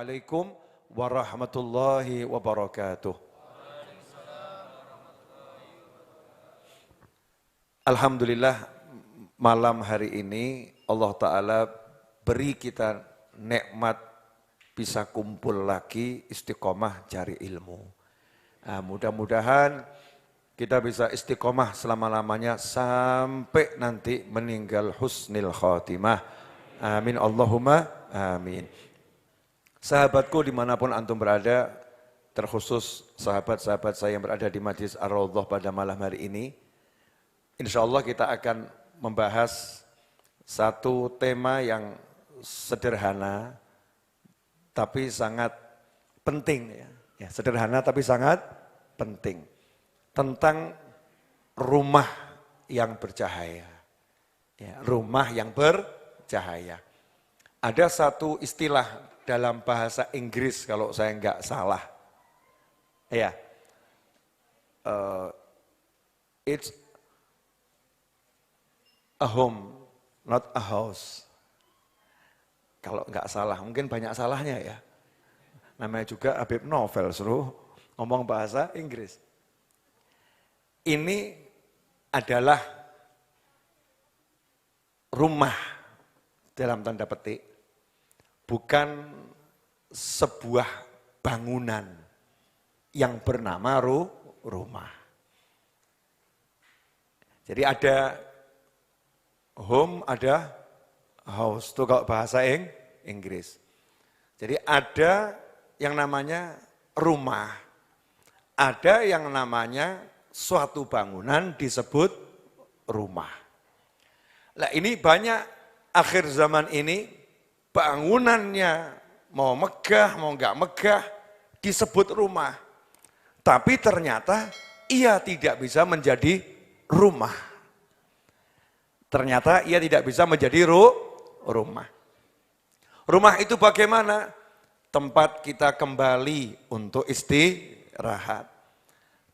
Assalamualaikum warahmatullahi wabarakatuh. Alhamdulillah malam hari ini Allah Ta'ala beri kita nikmat bisa kumpul lagi istiqomah cari ilmu. Nah, mudah-mudahan kita bisa istiqomah selama-lamanya sampai nanti meninggal husnil khatimah. Amin Allahumma amin. Sahabatku dimanapun antum berada, terkhusus sahabat-sahabat saya yang berada di Majlis Ar-Raudhah pada malam hari ini, insya Allah kita akan membahas satu tema yang sederhana tapi sangat penting. Ya, sederhana tapi sangat penting. Tentang rumah yang bercahaya. Ya, rumah yang bercahaya. Ada satu istilah dalam bahasa Inggris kalau saya enggak salah. Ya, it's a home, not a house. Kalau enggak salah, mungkin banyak salahnya ya. Namanya juga Habib Novel, suruh ngomong bahasa Inggris. Ini adalah rumah dalam tanda petik, bukan sebuah bangunan yang bernama rumah. Jadi ada home, ada house, itu kalau bahasa Inggris. Jadi ada yang namanya rumah, ada yang namanya suatu bangunan disebut rumah. Nah ini banyak akhir zaman ini bangunannya mau megah, mau enggak megah disebut rumah. Tapi ternyata ia tidak bisa menjadi rumah. Ternyata ia tidak bisa menjadi rumah. Rumah itu bagaimana? Tempat kita kembali untuk istirahat.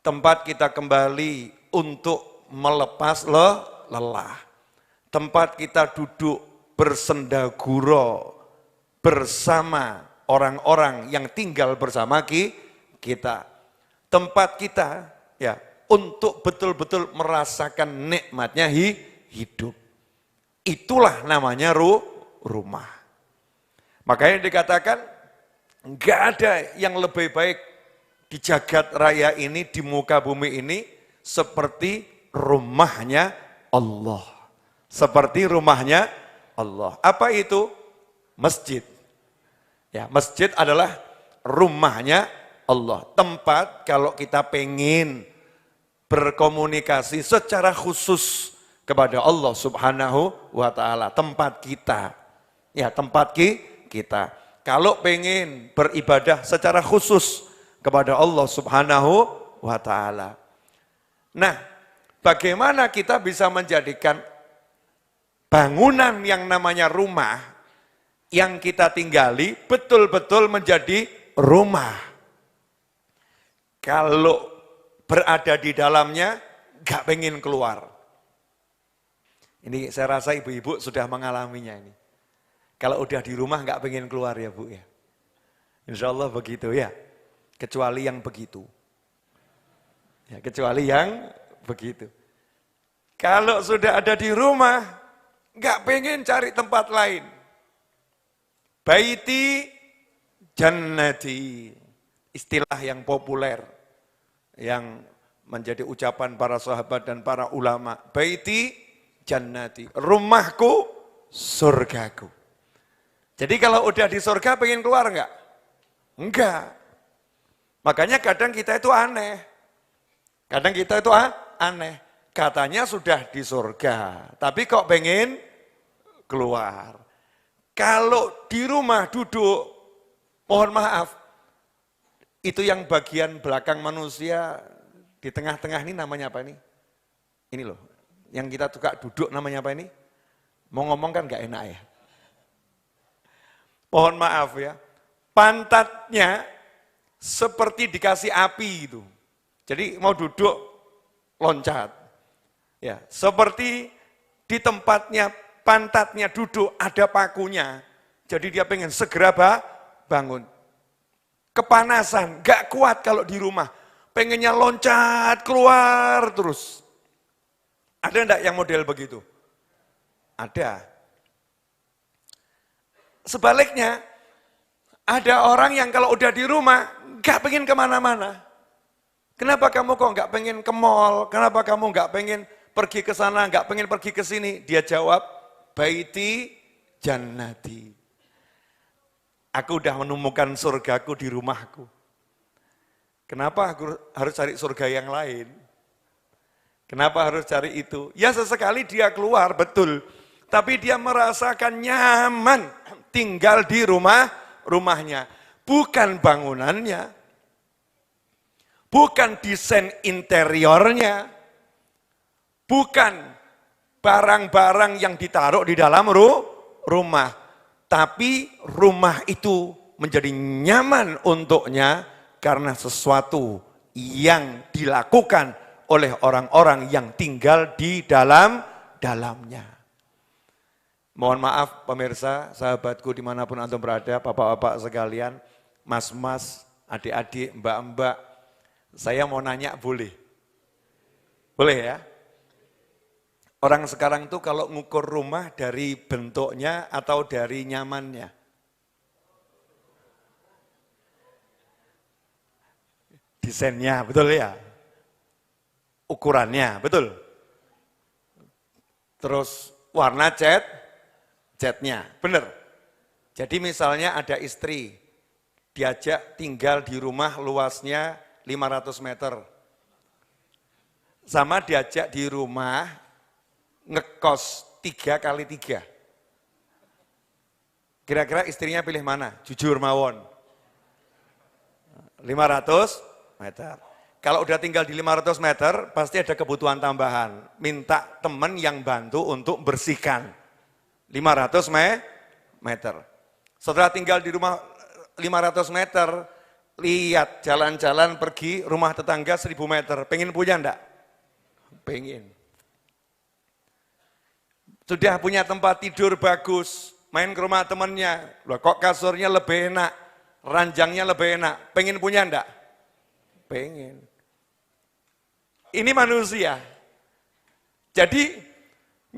Tempat kita kembali untuk melepas lelah. Tempat kita duduk bersendaguro bersama orang-orang yang tinggal bersama kita. Tempat kita ya untuk betul-betul merasakan nikmatnya hidup. Itulah namanya rumah. Makanya dikatakan enggak ada yang lebih baik di jagat raya ini, di muka bumi ini seperti rumahnya Allah. Seperti rumahnya Allah. Apa itu? Masjid. Ya, masjid adalah rumahnya Allah. Tempat kalau kita pengen berkomunikasi secara khusus kepada Allah Subhanahu wa Ta'ala. Tempat kita. Ya, tempat kita. Kalau pengen beribadah secara khusus kepada Allah Subhanahu wa Ta'ala. Nah, bagaimana kita bisa menjadikan bangunan yang namanya rumah yang kita tinggali betul-betul menjadi rumah. Kalau berada di dalamnya gak pengen keluar. Ini saya rasa ibu-ibu sudah mengalaminya ini. Kalau udah di rumah gak pengen keluar ya Bu ya. Insya Allah begitu ya. Kecuali yang begitu. Ya, kecuali yang begitu. Kalau sudah ada di rumah, gak pengen cari tempat lain. Baiti jannati. Istilah yang populer. Yang menjadi ucapan para sahabat dan para ulama. Baiti jannati. Rumahku, surgaku. Jadi kalau udah di surga pengen keluar enggak? Enggak. Makanya kadang kita itu aneh. Kadang kita itu aneh. Katanya sudah di surga, tapi kok pengen keluar. Kalau di rumah duduk, mohon maaf, itu yang bagian belakang manusia, di tengah-tengah ini namanya apa ini? Ini loh, yang kita suka duduk namanya apa ini? Mau ngomong kan gak enak ya. Mohon maaf ya, pantatnya seperti dikasih api itu. Jadi mau duduk, loncat. Ya, seperti di tempatnya, pantatnya duduk, ada pakunya. Jadi dia pengen segera bangun. kepanasan, gak kuat kalau di rumah. Pengennya loncat keluar terus. Ada enggak yang model begitu? Ada. Sebaliknya, ada orang yang kalau udah di rumah, gak pengen kemana-mana. Kenapa kamu kok gak pengen ke mall? Kenapa kamu gak pengen pergi ke sana, gak pengen pergi ke sini? Dia jawab, baiti jannati. Aku udah menemukan surgaku di rumahku. Kenapa aku harus cari surga yang lain? Kenapa harus cari itu? Ya sesekali dia keluar, betul. Tapi dia merasakan nyaman tinggal di rumahnya. Bukan bangunannya, bukan desain interiornya, bukan barang-barang yang ditaruh di dalam rumah. Tapi rumah itu menjadi nyaman untuknya karena sesuatu yang dilakukan oleh orang-orang yang tinggal di dalamnya. Mohon maaf pemirsa, sahabatku dimanapun antum berada, bapak-bapak sekalian, mas-mas, adik-adik, mbak-mbak, saya mau nanya boleh? Boleh ya? Orang sekarang itu kalau ngukur rumah dari bentuknya atau dari nyamannya? Desainnya, betul ya? Ukurannya, betul? Terus warna catnya, benar? Jadi misalnya ada istri, diajak tinggal di rumah luasnya 500 meter. Sama diajak di rumah ngekos 3 kali 3. Kira-kira istrinya pilih mana? Jujur mawon. 500 meter. Kalau udah tinggal di 500 meter, pasti ada kebutuhan tambahan. Minta teman yang bantu untuk bersihkan. 500 meter. Setelah tinggal di rumah 500 meter, lihat jalan-jalan pergi rumah tetangga 1000 meter. Pengen punya enggak? Pengen. Sudah punya tempat tidur bagus, main ke rumah temannya, loh kok kasurnya lebih enak, ranjangnya lebih enak, pengen punya enggak? Pengen. Ini manusia. Jadi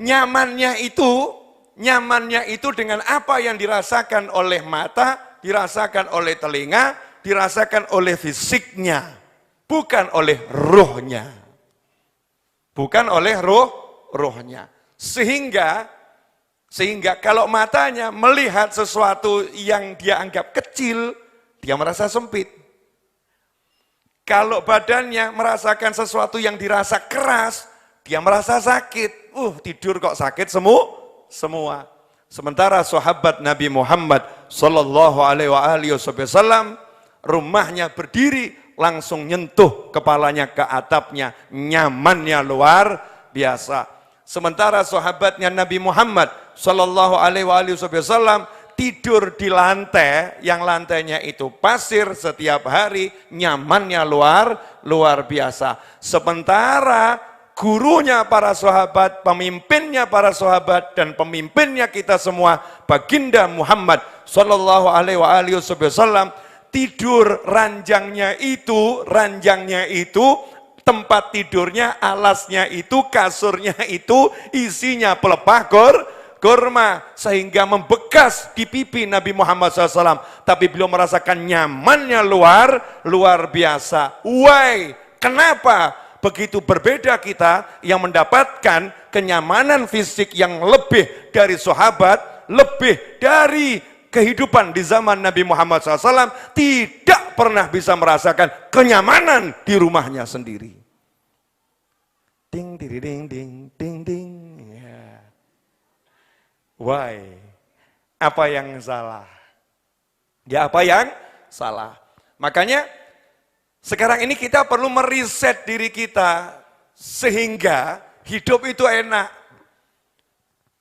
nyamannya itu dengan apa yang dirasakan oleh mata, dirasakan oleh telinga, dirasakan oleh fisiknya, bukan oleh ruhnya. Bukan oleh ruhnya. Sehingga kalau matanya melihat sesuatu yang dia anggap kecil, dia merasa sempit. Kalau badannya merasakan sesuatu yang dirasa keras, dia merasa sakit. Tidur kok sakit semua. Sementara sahabat Nabi Muhammad sallallahu alaihi wasallam rumahnya berdiri langsung nyentuh kepalanya ke atapnya, nyamannya luar biasa. Sementara sahabatnya Nabi Muhammad sallallahu alaihi wasallam tidur di lantai yang lantainya itu pasir setiap hari, nyamannya luar biasa. Sementara gurunya para sahabat, pemimpinnya para sahabat dan pemimpinnya kita semua, baginda Muhammad sallallahu alaihi wasallam tidur ranjangnya itu tempat tidurnya, alasnya itu, kasurnya itu, isinya pelepah kurma, sehingga membekas di pipi Nabi Muhammad SAW. Tapi beliau merasakan nyamannya luar biasa. Why? Kenapa? Begitu berbeda kita yang mendapatkan kenyamanan fisik yang lebih dari sahabat, lebih dari kehidupan di zaman Nabi Muhammad SAW, tidak pernah bisa merasakan kenyamanan di rumahnya sendiri. Ding, ding, ding, ding, ding, ding. Ya. Why? Apa yang salah? Ya apa yang salah? Makanya sekarang ini kita perlu meriset diri kita sehingga hidup itu enak.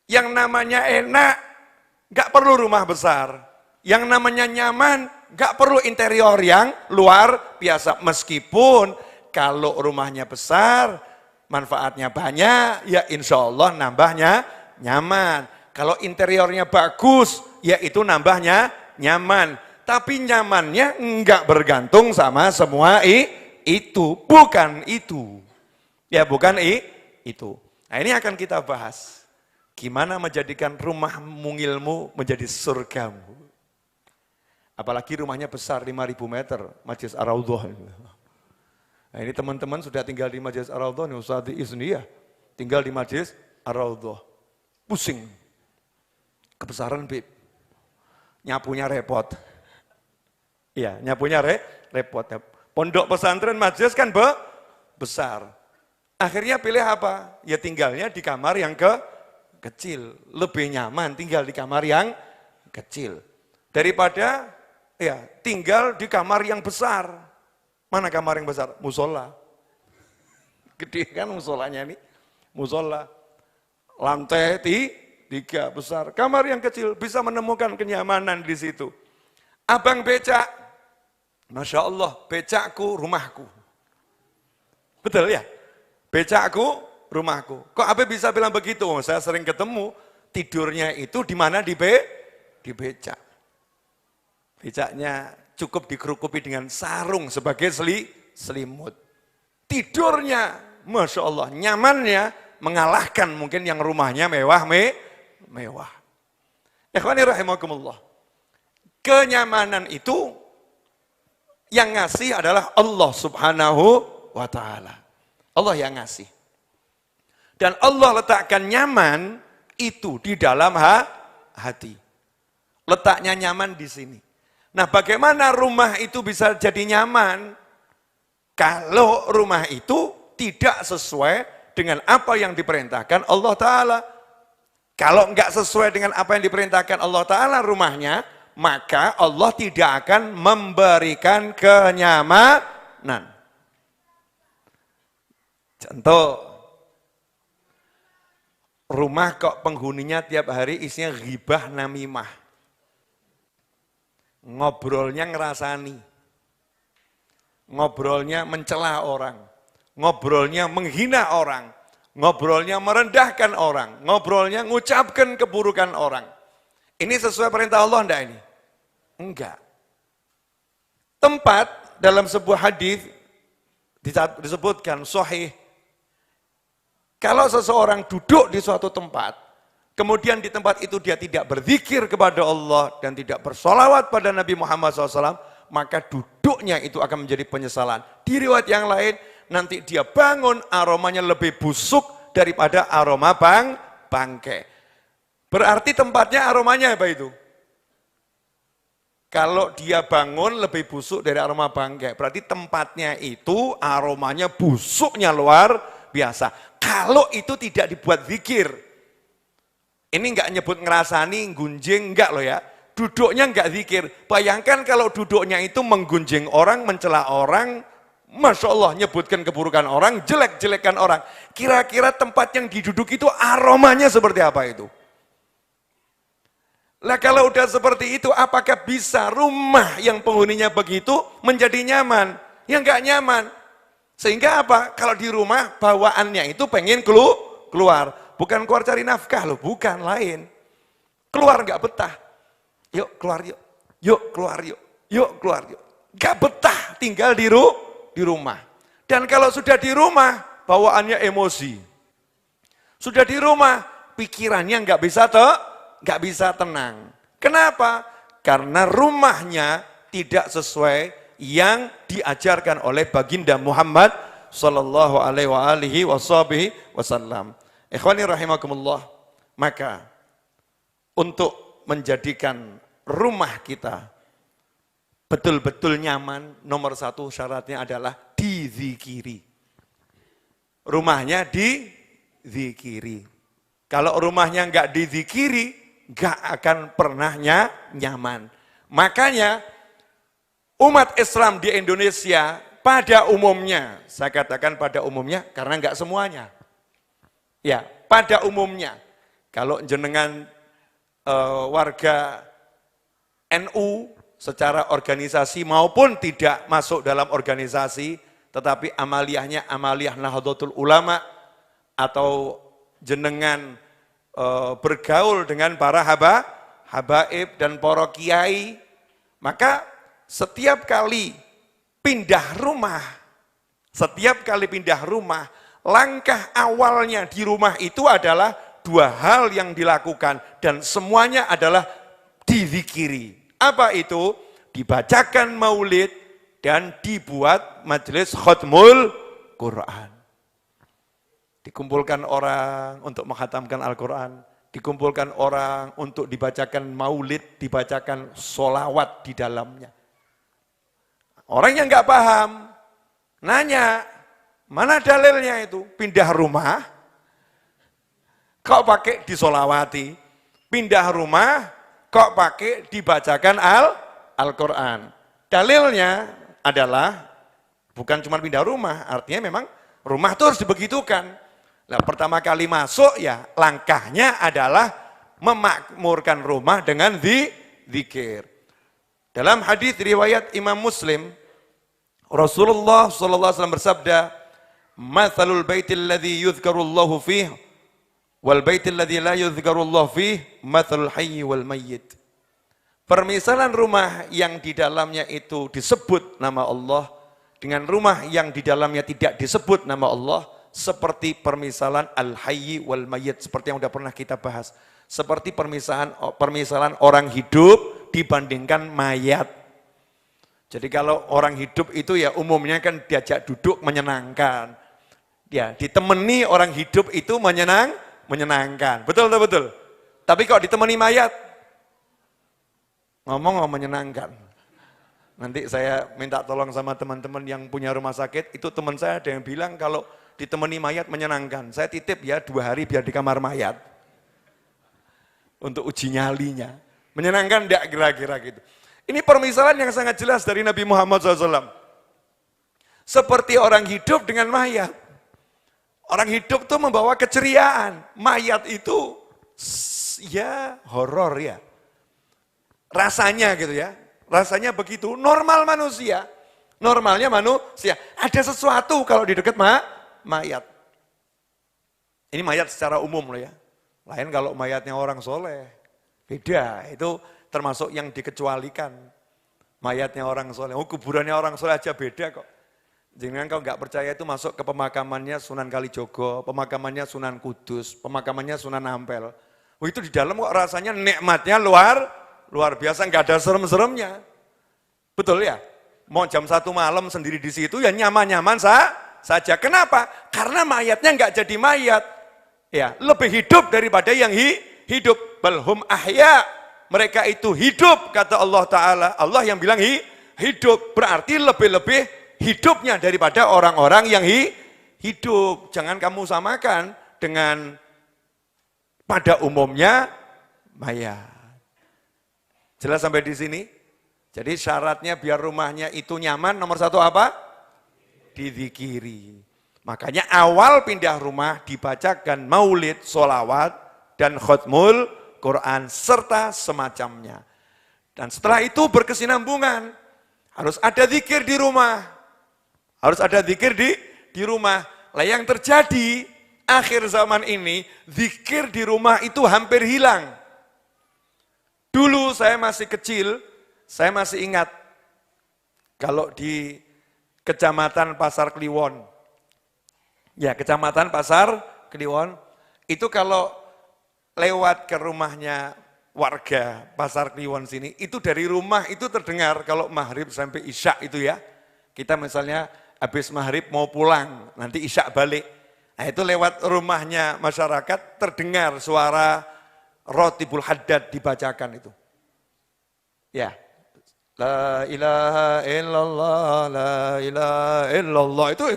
Yang namanya enak, gak perlu rumah besar. Yang namanya nyaman, gak perlu interior yang luar biasa. Meskipun kalau rumahnya besar, manfaatnya banyak, ya insya Allah nambahnya nyaman. Kalau interiornya bagus, ya itu nambahnya nyaman. tapi nyamannya enggak bergantung sama semua itu, bukan itu. Ya bukan itu. Nah ini akan kita bahas. Gimana menjadikan rumah mungilmu menjadi surgamu. Apalagi rumahnya besar 5.000 meter, Majlis Ar-Raudhah. Nah ini teman-teman sudah tinggal di Majlis Ar-Raudhah, Ustaz Izni ya, tinggal di Majlis Ar-Raudhah. Pusing. Kebesaran Bib. Nyapunya repot. Iya, nyapunya repot. Pondok pesantren majelis kan besar. Akhirnya pilih apa? Ya tinggalnya di kamar yang kecil. Lebih nyaman tinggal di kamar yang kecil. Daripada ya tinggal di kamar yang besar. Mana kamar yang besar? Musola. Gede kan musolanya ini. Musola. Lantai 3 besar. Kamar yang kecil bisa menemukan kenyamanan di situ. Abang becak, Masya Allah, becakku rumahku. Betul ya? Becakku rumahku. Kok Abe bisa bilang begitu? Saya sering ketemu, tidurnya itu di mana? Di becak. Becaknya cukup dikerukupi dengan sarung sebagai selimut. Tidurnya, Masya Allah, nyamannya mengalahkan mungkin yang rumahnya mewah. Ikhwani rahimakumullah. Kenyamanan itu yang ngasih adalah Allah Subhanahu wa Ta'ala. Allah yang ngasih. Dan Allah letakkan nyaman itu di dalam hati. Letaknya nyaman di sini. Nah, bagaimana rumah itu bisa jadi nyaman? Kalau rumah itu tidak sesuai dengan apa yang diperintahkan Allah Ta'ala. Kalau enggak sesuai dengan apa yang diperintahkan Allah Ta'ala rumahnya, maka Allah tidak akan memberikan kenyamanan. Contoh, rumah kok penghuninya tiap hari isinya ghibah namimah. Ngobrolnya ngerasani. Ngobrolnya mencela orang. Ngobrolnya menghina orang. Ngobrolnya merendahkan orang. Ngobrolnya ngucapkan keburukan orang. Ini sesuai perintah Allah enggak ini? Enggak. Tempat dalam sebuah hadis disebutkan sahih. Kalau seseorang duduk di suatu tempat, kemudian di tempat itu dia tidak berzikir kepada Allah dan tidak bersolawat pada Nabi Muhammad SAW, maka duduknya itu akan menjadi penyesalan. Di riwayat yang lain, nanti dia bangun aromanya lebih busuk daripada aroma bangkai. Berarti tempatnya aromanya apa itu? Kalau dia bangun lebih busuk dari aroma bangkai, berarti tempatnya itu aromanya busuknya luar biasa. Kalau itu tidak dibuat zikir, ini enggak nyebut ngerasani, gunjing, enggak loh ya. Duduknya enggak zikir. Bayangkan kalau duduknya itu menggunjing orang, mencela orang, Masya Allah nyebutkan keburukan orang, jelek-jelekan orang. Kira-kira tempat yang diduduk itu aromanya seperti apa itu? Lah kalau udah seperti itu, apakah bisa rumah yang penghuninya begitu menjadi nyaman? Ya enggak nyaman. Sehingga apa? Kalau di rumah bawaannya itu pengen keluar. Bukan keluar cari nafkah loh, bukan, lain. Keluar enggak betah. Yuk keluar yuk. Yuk keluar yuk. Yuk keluar yuk. Enggak betah tinggal di rumah. Dan kalau sudah di rumah, bawaannya emosi. Sudah di rumah, pikirannya enggak bisa tenang. Kenapa? Karena rumahnya tidak sesuai yang diajarkan oleh baginda Muhammad sallallahu alaihi wasallam. Ikhwani rahimakumullah. Maka untuk menjadikan rumah kita betul-betul nyaman, nomor satu syaratnya adalah dizikiri. Rumahnya dizikiri. Kalau rumahnya enggak dizikiri, enggak akan pernah nyaman. Makanya umat Islam di Indonesia pada umumnya, saya katakan pada umumnya karena enggak semuanya. Ya, pada umumnya. Kalau jenengan warga NU secara organisasi maupun tidak masuk dalam organisasi, tetapi amaliyahnya amaliyah Nahdlatul Ulama, atau jenengan bergaul dengan para habaib dan para kiai, Maka setiap kali pindah rumah, langkah awalnya di rumah itu adalah dua hal yang dilakukan dan semuanya adalah dizikiri. Apa itu? Dibacakan maulid dan dibuat majelis khatmul Quran. Dikumpulkan orang untuk menghatamkan Al-Quran, dikumpulkan orang untuk dibacakan maulid, dibacakan sholawat di dalamnya. Orang yang nggak paham, nanya, mana dalilnya itu? Pindah rumah, kok pakai disolawati? Pindah rumah, kok pakai dibacakan Al-Quran? Dalilnya adalah bukan cuma pindah rumah, artinya memang rumah itu harus dibegitukan. Nah, pertama kali masuk ya langkahnya adalah memakmurkan rumah dengan zikir. Dalam hadis riwayat Imam Muslim, Rasulullah SAW bersabda, "Matsalul baitil ladzi yuzkarullahu fihi wal baitil ladzi la yuzkarullahu fihi, matsalul hayyi wal mayyit." Permisalan rumah yang di dalamnya itu disebut nama Allah dengan rumah yang di dalamnya tidak disebut nama Allah seperti permisalan al-hayyi wal mayyit, seperti yang sudah pernah kita bahas. Seperti permisalan orang hidup dibandingkan mayat. Jadi kalau orang hidup itu ya umumnya kan diajak duduk menyenangkan. Ya, ditemani orang hidup itu menyenangkan. Betul atau betul? Tapi kalau ditemani mayat, ngomong menyenangkan. Nanti saya minta tolong sama teman-teman yang punya rumah sakit, itu teman saya ada yang bilang kalau ditemani mayat menyenangkan. Saya titip ya 2 hari biar di kamar mayat. Untuk uji nyalinya. Menyenangkan enggak kira-kira gitu. Ini permisalan yang sangat jelas dari Nabi Muhammad SAW. Seperti orang hidup dengan mayat. Orang hidup itu membawa keceriaan. Mayat itu ya horor ya. Rasanya gitu ya. Rasanya begitu. Normal manusia. Normalnya manusia. Ada sesuatu kalau di dekat mayat. Ini mayat secara umum loh ya. Lain kalau mayatnya orang soleh. Beda. Itu termasuk yang dikecualikan. Mayatnya orang soleh. Oh, kuburannya orang soleh aja beda kok. Jangan kau nggak percaya itu masuk ke pemakamannya Sunan Kalijogo, pemakamannya Sunan Kudus, pemakamannya Sunan Ampel. Oh, itu di dalam kok rasanya nikmatnya luar biasa, nggak ada serem-seremnya. Betul ya? Mau jam 1 malam sendiri di situ ya nyaman-nyaman saja. Kenapa? Karena mayatnya nggak jadi mayat. Ya, lebih hidup daripada yang hidup. Balhum ahya. Mereka itu hidup, kata Allah Ta'ala. Allah yang bilang hidup. Berarti lebih-lebih hidupnya daripada orang-orang yang hidup. Jangan kamu samakan dengan pada umumnya mayat. Jelas sampai di sini? Jadi syaratnya biar rumahnya itu nyaman, nomor 1 apa? Dizikiri. Makanya awal pindah rumah dibacakan maulid, sholawat, dan khutmul Quran, serta semacamnya. Dan setelah itu berkesinambungan. Harus ada zikir di rumah. Harus ada zikir di rumah. Lah yang terjadi akhir zaman ini, zikir di rumah itu hampir hilang. Dulu saya masih kecil, saya masih ingat kalau di Kecamatan Pasar Kliwon, ya Kecamatan Pasar Kliwon, itu kalau lewat ke rumahnya warga Pasar Kliwon sini, itu dari rumah itu terdengar kalau maghrib sampai isya itu ya, kita misalnya habis maghrib mau pulang, nanti isya balik, nah itu lewat rumahnya masyarakat terdengar suara Rotibul Haddad dibacakan itu. Ya. La ilaha illallah, la ilaha illallah. Itu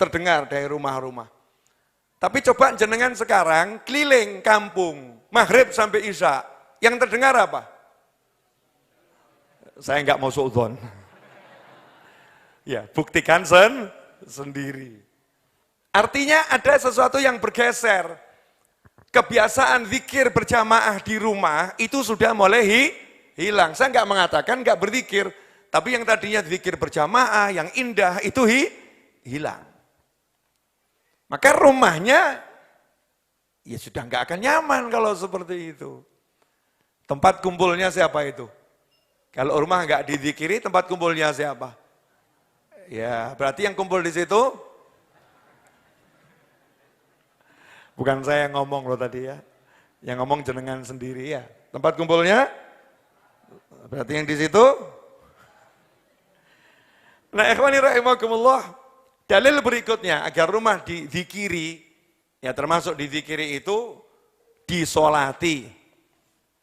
terdengar dari rumah-rumah. Tapi coba jenengan sekarang keliling kampung, maghrib sampai isya. Yang terdengar apa? Saya enggak mau suudzon. Ya, buktikan sendiri. Artinya ada sesuatu yang bergeser. Kebiasaan zikir berjamaah di rumah itu sudah mulai hilang. Saya enggak mengatakan enggak berzikir, tapi yang tadinya zikir berjamaah yang indah itu hilang. Maka rumahnya ya sudah enggak akan nyaman kalau seperti itu. Tempat kumpulnya siapa itu? Kalau rumah nggak dizikiri, tempat kumpulnya siapa? Ya, berarti yang kumpul di situ, bukan saya yang ngomong loh tadi ya. Yang ngomong jenengan sendiri ya. Tempat kumpulnya, berarti yang di situ. Nah, ikhwani rahimakumullah, dalil berikutnya agar rumah dizikiri, ya termasuk dizikiri itu disolati.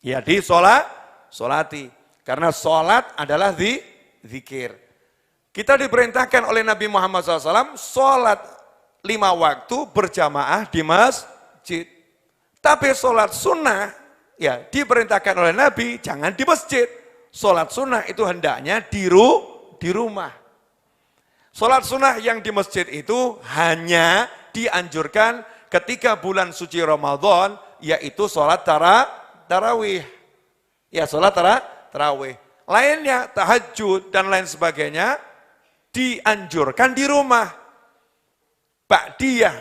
Ya disolati. Karena solat adalah zikir. Kita diperintahkan oleh Nabi Muhammad SAW, solat 5 waktu berjamaah di masjid. Tapi solat sunnah, ya diperintahkan oleh Nabi, jangan di masjid. Solat sunnah itu hendaknya di rumah. Solat sunnah yang di masjid itu hanya dianjurkan ketika bulan suci Ramadan, yaitu solat tarawih. Ya solat tarawih. Lainnya tahajud dan lain sebagainya dianjurkan di rumah. Ba'diyah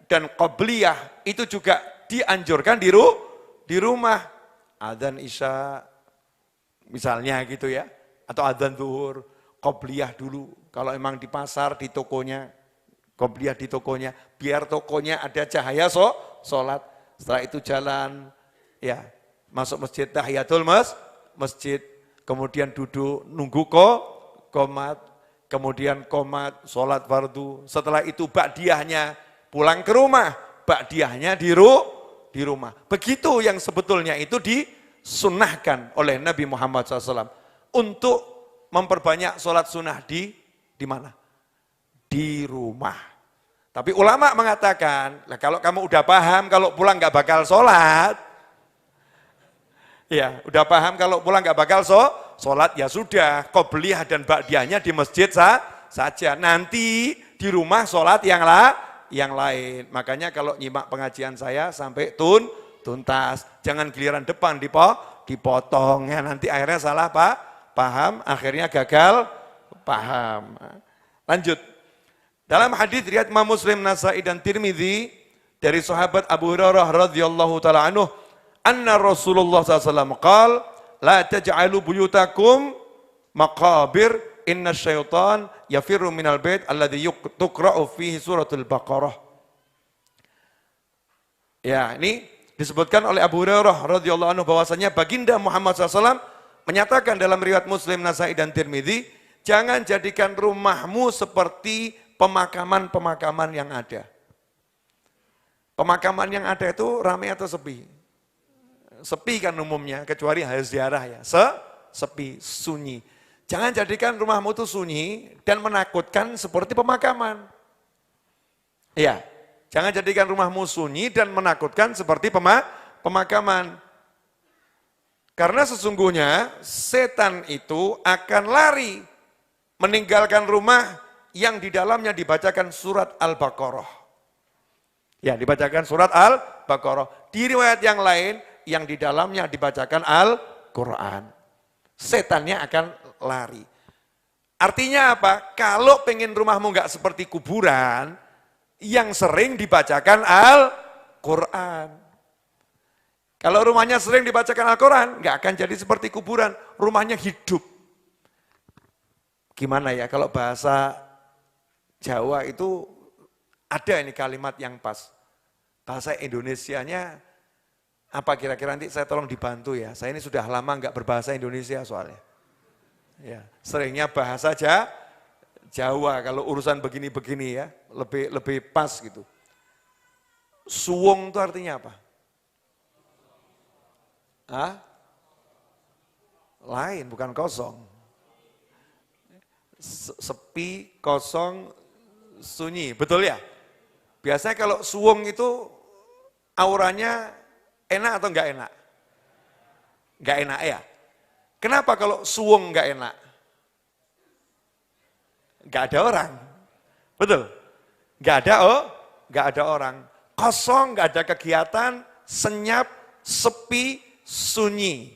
dan qobliyah itu juga dianjurkan di rumah. Adzan isya misalnya gitu ya, atau adzan zuhur, qobliyah dulu. Kalau emang di pasar, di tokonya, qobliyah di tokonya, biar tokonya ada cahaya sholat. Setelah itu jalan, ya masuk masjid tahiyatul masjid, kemudian duduk nunggu qomat, kemudian qomat, sholat fardu. Setelah itu ba'diyahnya pulang ke rumah, ba'diyahnya di rumah. Begitu yang sebetulnya itu disunnahkan oleh Nabi Muhammad SAW untuk memperbanyak sholat sunnah di mana? Di rumah. Tapi ulama mengatakan, lah kalau kamu udah paham kalau pulang nggak bakal sholat, ya udah paham kalau pulang nggak bakal sholat, ya sudah, qobliyah dan ba'diyahnya di masjid saja. Nanti di rumah sholat yang lain. Makanya kalau nyimak pengajian saya sampai tuntas, jangan giliran depan dipotong, ya nanti akhirnya salah paham, akhirnya gagal paham. Lanjut. Dalam hadis riwayat Imam Muslim, Nasa'i dan Tirmidzi dari sahabat Abu Hurairah radhiyallahu taala anhu, anna Rasulullah SAW qala la taj'alu buyutakum maqabir inna syaitan yafirru minal bait alladhi tuqra'u fihi suratul Baqarah. Ya, ini disebutkan oleh Abu Hurairah radhiyallahu anhu bahwasanya baginda Muhammad SAW menyatakan dalam riwayat Muslim, Nasa'i dan Tirmidzi, jangan jadikan rumahmu seperti pemakaman-pemakaman yang ada. Pemakaman yang ada itu ramai atau sepi? Sepi kan umumnya, kecuali hari ziarah ya. Sepi, sunyi. Jangan jadikan rumahmu itu sunyi dan menakutkan seperti pemakaman. Iya, jangan jadikan rumahmu sunyi dan menakutkan seperti pemakaman. Karena sesungguhnya setan itu akan lari meninggalkan rumah yang di dalamnya dibacakan surat Al-Baqarah. Ya, dibacakan surat Al-Baqarah. Di riwayat yang lain, yang di dalamnya dibacakan Al-Quran. Setannya akan lari. Artinya apa? Kalau pengen rumahmu nggak seperti kuburan, yang sering dibacakan Al-Quran. Kalau rumahnya sering dibacakan Al-Quran, nggak akan jadi seperti kuburan. Rumahnya hidup. Gimana ya, kalau bahasa Jawa itu ada ini kalimat yang pas. Bahasa Indonesianya apa kira-kira, nanti saya tolong dibantu ya. Saya ini sudah lama nggak berbahasa Indonesia soalnya. Ya, seringnya bahasa Jawa kalau urusan begini-begini ya, lebih pas gitu. Suwung itu artinya apa? Hah? Lain, bukan kosong. Sepi, kosong, sunyi, betul ya? Biasanya kalau suwung itu auranya enak atau enggak enak? Enggak enak ya? Kenapa kalau suwung enggak enak? Enggak ada orang. Betul? Enggak ada orang. Kosong, enggak ada kegiatan, senyap, sepi, sunyi.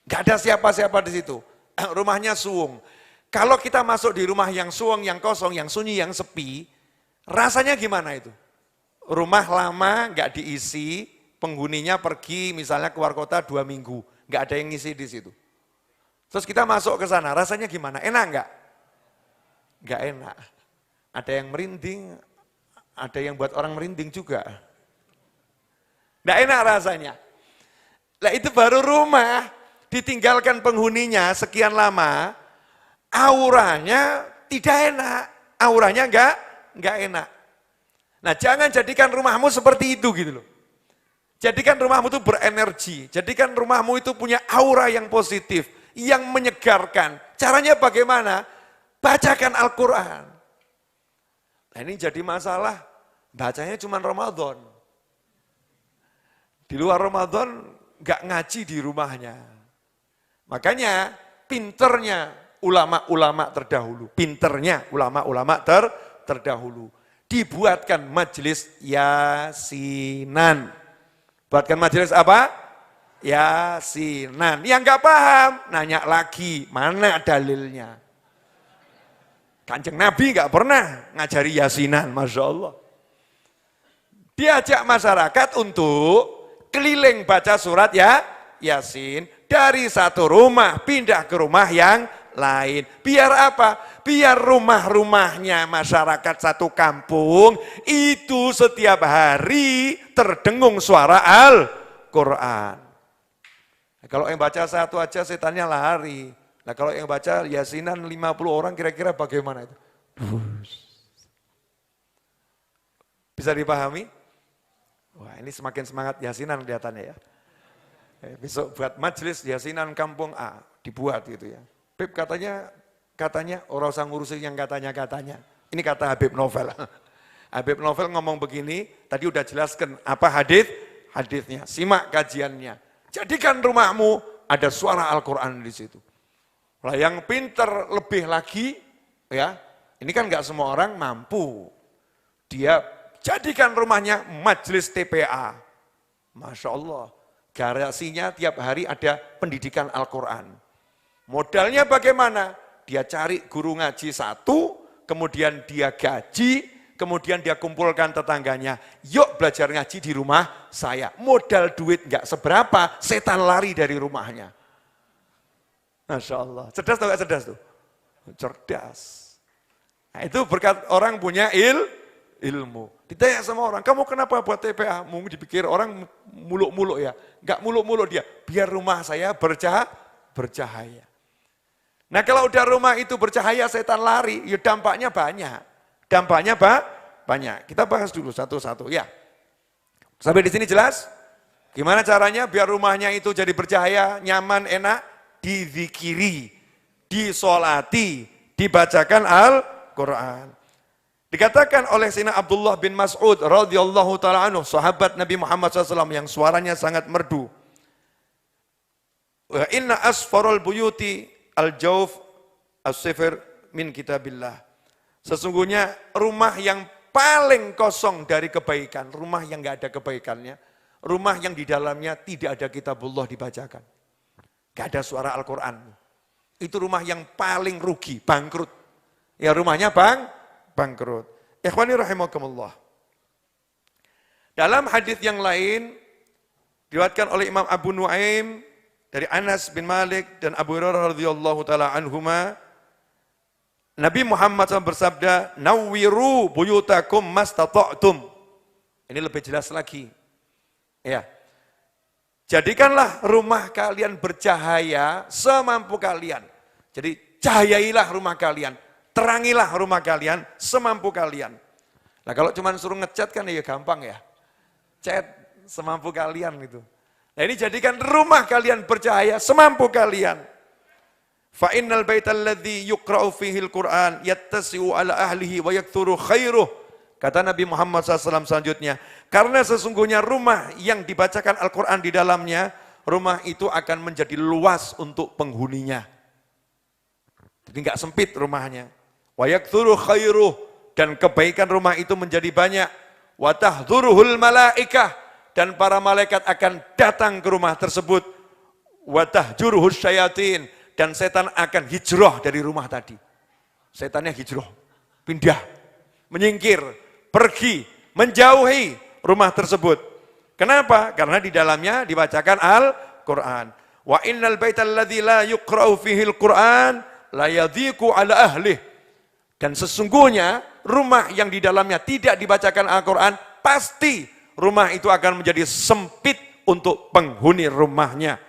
Enggak ada siapa-siapa di situ. Rumahnya suwung. Kalau kita masuk di rumah yang suwung, yang kosong, yang sunyi, yang sepi, rasanya gimana itu? Rumah lama enggak diisi, penghuninya pergi misalnya keluar kota 2 minggu, enggak ada yang ngisi di situ. Terus kita masuk ke sana, rasanya gimana? Enak enggak? Enggak enak. Ada yang merinding, ada yang buat orang merinding juga. Enggak enak rasanya. Lah itu baru rumah, ditinggalkan penghuninya sekian lama, auranya tidak enak. Auranya enggak enak. Nah jangan jadikan rumahmu seperti itu gitu loh. Jadikan rumahmu itu berenergi, jadikan rumahmu itu punya aura yang positif, yang menyegarkan. Caranya bagaimana? Bacakan Al-Quran. Nah ini jadi masalah, bacanya cuma Ramadan. Di luar Ramadan nggak ngaji di rumahnya. Makanya pinternya ulama-ulama terdahulu, terdahulu. Dibuatkan majelis yasinan. Buatkan majelis apa? Yasinan. Yang nggak paham, nanya lagi, mana dalilnya? Kanjeng Nabi nggak pernah ngajari yasinan, Masya Allah. Diajak masyarakat untuk keliling baca surat Yasin. Dari satu rumah pindah ke rumah yang lain. Biar apa? Biar rumah-rumahnya masyarakat satu kampung itu setiap hari terdengung suara Al-Quran. Kalau yang baca satu aja setannya lari. Nah kalau yang baca yasinan 50 orang kira-kira bagaimana itu? Bisa dipahami? Wah ini semakin semangat yasinan kelihatannya ya. Besok buat majelis yasinan kampung A, dibuat gitu ya. Habib katanya orang usah ngurusin yang katanya. Ini kata Habib Novel. Habib Novel ngomong begini, tadi udah jelaskan apa hadisnya. Simak kajiannya. Jadikan rumahmu ada suara Al-Quran di situ. Lah yang pinter lebih lagi, ya, ini kan nggak semua orang mampu. Dia jadikan rumahnya majelis TPA. Masya Allah, garasinya tiap hari ada pendidikan Al-Quran. Modalnya bagaimana? Dia cari guru ngaji satu, kemudian dia gaji, kemudian dia kumpulkan tetangganya. Yuk belajar ngaji di rumah saya. Modal duit nggak seberapa, setan lari dari rumahnya. Masya Allah. Cerdas atau nggak cerdas tuh? Cerdas. Nah, itu berkat orang punya ilmu. Ditanya sama orang, kamu kenapa buat TPA? Mungkin dipikir orang muluk-muluk ya. Nggak muluk-muluk dia. Biar rumah saya bercahaya. Nah kalau udah rumah itu bercahaya setan lari, ya dampaknya banyak. Dampaknya banyak. Kita bahas dulu satu-satu ya. Sampai di sini jelas? Gimana caranya biar rumahnya itu jadi bercahaya, nyaman, enak? Dizikiri, disolati, dibacakan Al-Quran. Dikatakan oleh Sayyidina Abdullah bin Mas'ud radhiyallahu ta'ala anhu, sahabat Nabi Muhammad SAW yang suaranya sangat merdu. Wa inna asfarul buyuti al-jawf as-sifir min kitabillah. Sesungguhnya rumah yang paling kosong dari kebaikan, rumah yang enggak ada kebaikannya, rumah yang di dalamnya tidak ada kitabullah dibacakan. Enggak ada suara Al-Quran. Itu rumah yang paling rugi, bangkrut. Ya rumahnya bangkrut. Ikhwani rahimakumullah. Dalam hadis yang lain, diriwayatkan oleh Imam Abu Nuaim, dari Anas bin Malik dan Abu Hurairah radhiyallahu taala anhuma, Nabi Muhammad SAW bersabda, "Nawwiru buyutakum mastata'tum." Ini lebih jelas lagi. Ya. Jadikanlah rumah kalian bercahaya semampu kalian. Jadi cahayailah rumah kalian, terangilah rumah kalian semampu kalian. Nah, kalau cuma suruh ngecat kan ya gampang ya. Cat semampu kalian gitu. Nah ini jadikan rumah kalian bercahaya semampu kalian. Fa innal baital ladzi yuqra'u fihi al-Qur'an yattasi'u ala ahlihi wa yakthuru khairuh. Kata Nabi Muhammad SAW selanjutnya, karena sesungguhnya rumah yang dibacakan Al-Quran di dalamnya, rumah itu akan menjadi luas untuk penghuninya. Jadi enggak sempit rumahnya. Wa yakthuru khairuh, dan kebaikan rumah itu menjadi banyak. Wa tahdhuruhul malaikah, dan para malaikat akan datang ke rumah tersebut. Wa tahjuruhus syayatin, dan setan akan hijrah dari rumah tadi. Setannya hijrah, pindah, menyingkir, pergi, menjauhi rumah tersebut. Kenapa? Karena di dalamnya dibacakan Al-Quran. Wa innal baital ladzi la yuqra'u fihil Qur'an la yadhiqu ala ahlih. Dan sesungguhnya rumah yang di dalamnya tidak dibacakan Al-Quran, pasti rumah itu akan menjadi sempit untuk penghuni rumahnya.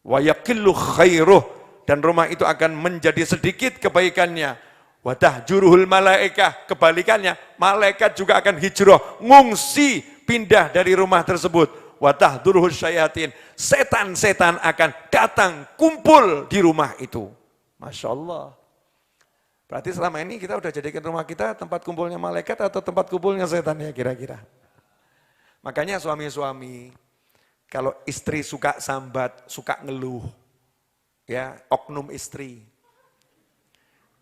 Wa yaqillu khairuh, dan rumah itu akan menjadi sedikit kebaikannya. Wa tahjuruhul malaikah, kebalikannya, malaikat juga akan hijrah, ngungsi, pindah dari rumah tersebut. Wa tahduruhus syayatin, setan-setan akan datang kumpul di rumah itu. Masya Allah. Berarti selama ini kita udah jadikan rumah kita tempat kumpulnya malaikat atau tempat kumpulnya setan ya kira-kira. Makanya suami-suami, kalau istri suka sambat, suka ngeluh, ya oknum istri.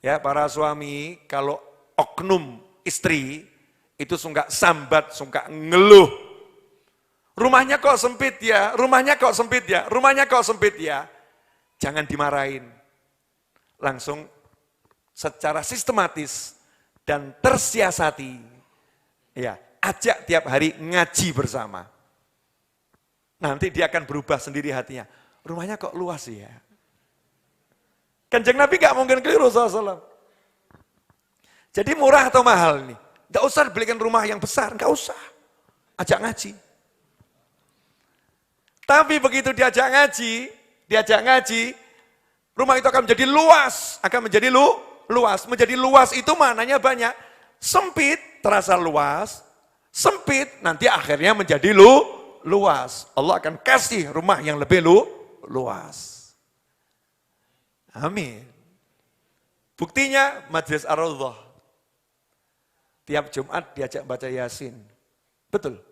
Ya para suami, kalau oknum istri itu suka sambat, suka ngeluh. Rumahnya kok sempit ya, rumahnya kok sempit ya, rumahnya kok sempit ya. Jangan dimarahin. Langsung secara sistematis dan tersiasati, ya ajak tiap hari ngaji bersama. Nanti dia akan berubah sendiri hatinya. Rumahnya kok luas ya. Kanjeng Nabi gak mungkin keliru SAW. Jadi murah atau mahal nih? Gak usah belikan rumah yang besar, gak usah. Ajak ngaji. Tapi begitu diajak ngaji, rumah itu akan menjadi luas, luas. Menjadi luas itu maknanya banyak. Sempit terasa luas, sempit nanti akhirnya menjadi luas. Allah akan kasih rumah yang lebih luas. Amin. Buktinya Majelis Ar-Raudhah. Tiap Jumat diajak baca Yasin. Betul.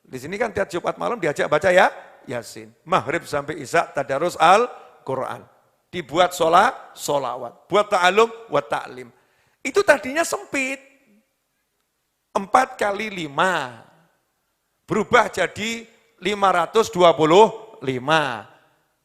Di sini kan tiap Jumat malam diajak baca ya Yasin. Maghrib sampai Isya tadarus Al-Quran. Dibuat sholawat. Buat ta'alum, buat ta'lim. Itu tadinya sempit. 4 kali 5. Berubah jadi 525.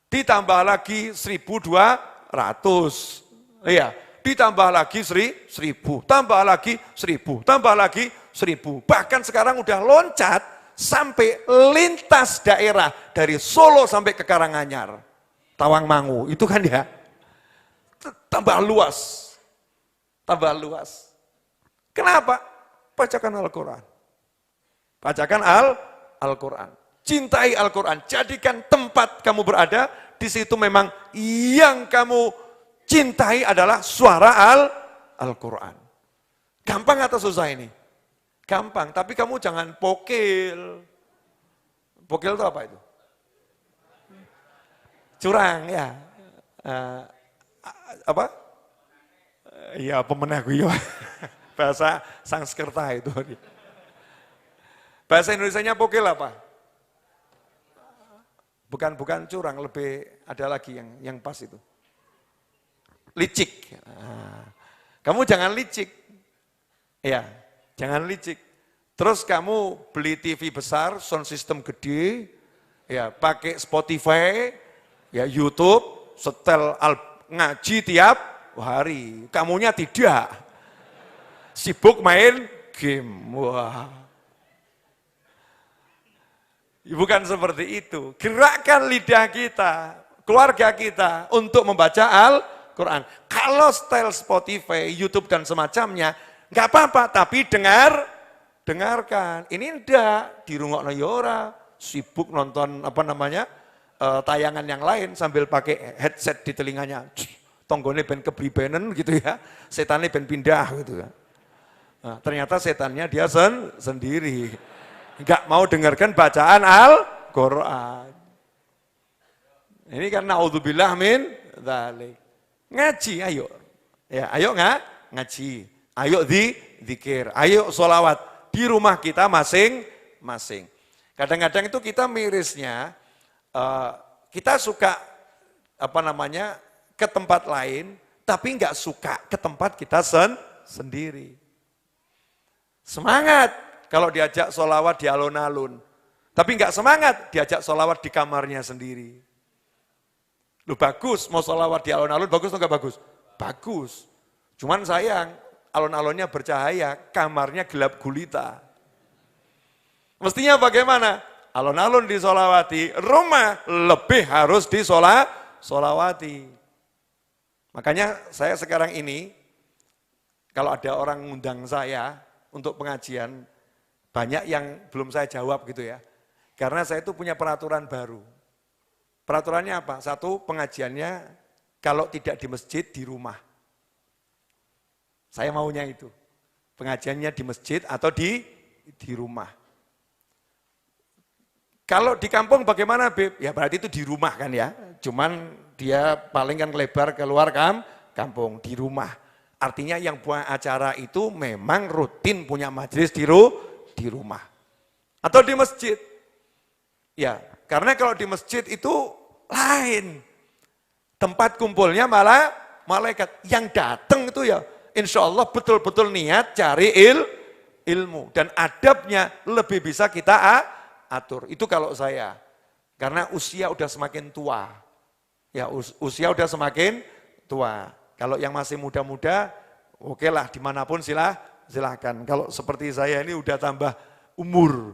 Ditambah lagi 1.200. Iya. Ditambah lagi 1.000. Tambah lagi 1.000. Tambah lagi 1.000. Bahkan sekarang udah loncat sampai lintas daerah dari Solo sampai ke Karanganyar, Tawangmangu, itu kan ya tambah luas. Kenapa? Bacakan Al-Quran. Bacakan Al-Quran. Cintai Al-Quran. Jadikan tempat kamu berada di situ memang yang kamu cintai adalah suara Al-Quran. Gampang atau susah ini? Gampang, tapi kamu jangan pokil. Pokil itu apa itu? Curang ya. Apa? Ya pemenah gue. Bahasa Sanskerta itu. Bahasa Indonesianya pokil apa? Bukan curang, lebih ada lagi yang pas itu. Licik. Kamu jangan licik. Ya. Jangan licik. Terus kamu beli TV besar, sound system gede, ya pakai Spotify, ya YouTube, setel ngaji tiap hari. Kamunya tidak. Sibuk main game. Wah. Bukan seperti itu. Gerakkan lidah kita, keluarga kita untuk membaca Al-Quran. Kalau style Spotify, YouTube dan semacamnya, enggak apa-apa, tapi dengarkan. Ini enggak dirungokno ya ora, sibuk nonton tayangan yang lain sambil pakai headset di telinganya. Tonggone ben kebribenen gitu ya. Setannya ben pindah gitu ya. Nah, ternyata setannya dia sendiri. Enggak mau dengarkan bacaan Al-Qur'an. Ini karena naudzubillah min dzalik. Ngaji ayo. Ya, ayo ngaji. Ayo zikir, ayo sholawat di rumah kita masing-masing. Kadang-kadang itu kita mirisnya, kita suka ke tempat lain, tapi nggak suka ke tempat kita sendiri. Semangat kalau diajak sholawat di alun-alun, tapi nggak semangat diajak sholawat di kamarnya sendiri. Lu bagus, mau sholawat di alun-alun bagus atau nggak bagus? Bagus. Cuman sayang, alun-alunnya bercahaya, kamarnya gelap gulita. Mestinya bagaimana? alun-alun disolawati, rumah lebih harus disolawati. Makanya saya sekarang ini, kalau ada orang ngundang saya untuk pengajian, banyak yang belum saya jawab gitu ya. Karena saya itu punya peraturan baru. Peraturannya apa? Satu, pengajiannya kalau tidak di masjid, di rumah. Saya maunya itu. Pengajiannya di masjid atau di rumah. Kalau di kampung bagaimana, Beb? Ya berarti itu di rumah kan ya. Cuman dia paling kan lebar keluar kampung, di rumah. Artinya yang buat acara itu memang rutin punya majelis di rumah. Atau di masjid. Ya, karena kalau di masjid itu lain. Tempat kumpulnya malah malaikat. Yang datang itu ya insya Allah betul-betul niat cari ilmu. Dan adabnya lebih bisa kita atur. Itu kalau saya. Karena usia udah semakin tua. Ya usia udah semakin tua. Kalau yang masih muda-muda, oke lah dimanapun silahkan. Kalau seperti saya ini udah tambah umur.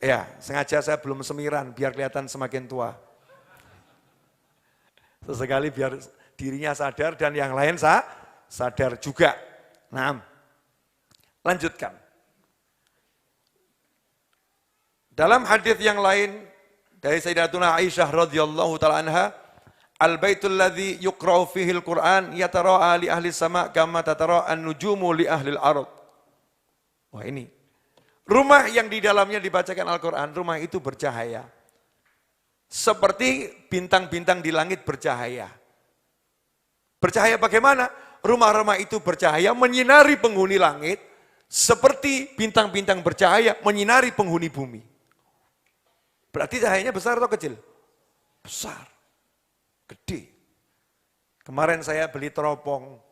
Ya sengaja saya belum semiran biar kelihatan semakin tua. Sesekali biar dirinya sadar dan yang lain sadar juga. Nah, lanjutkan. Dalam hadis yang lain dari Sayyidatuna Aisyah radhiyallahu taala anha, al-baitul ladzi yuqra'u fihi al-Qur'an yatara'a li ahli sama' kama tatara'a an-nujumu li ahli al-ard. Wah ini. Rumah yang di dalamnya dibacakan Al-Qur'an, rumah itu bercahaya. Seperti bintang-bintang di langit bercahaya. Bercahaya bagaimana? Rumah-rumah itu bercahaya menyinari penghuni langit seperti bintang-bintang bercahaya menyinari penghuni bumi. Berarti cahayanya besar atau kecil? Besar. Gede. Kemarin saya beli teropong.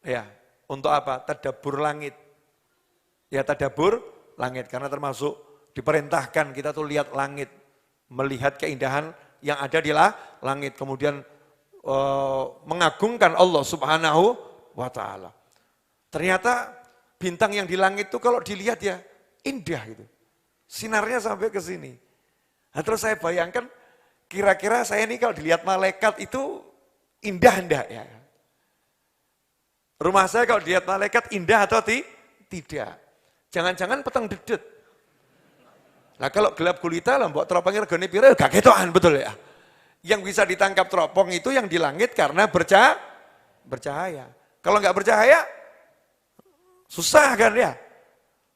Ya, untuk apa? Tadabbur langit. Ya, tadabbur langit karena termasuk diperintahkan kita tuh lihat langit, melihat keindahan yang ada di langit, kemudian mengagungkan Allah Subhanahu wa taala. Ternyata bintang yang di langit itu kalau dilihat ya indah gitu. Sinarnya sampai ke sini. Nah, terus saya bayangkan kira-kira saya ini kalau dilihat malaikat itu indah enggak ya? Rumah saya kalau dilihat malaikat indah atau tidak? Jangan-jangan peteng dedet. Nah kalau gelap gulita lah mbok teropongnya regane pira gak ketokan betul ya. Yang bisa ditangkap teropong itu yang di langit karena bercahaya. Kalau nggak bercahaya susah kan ya.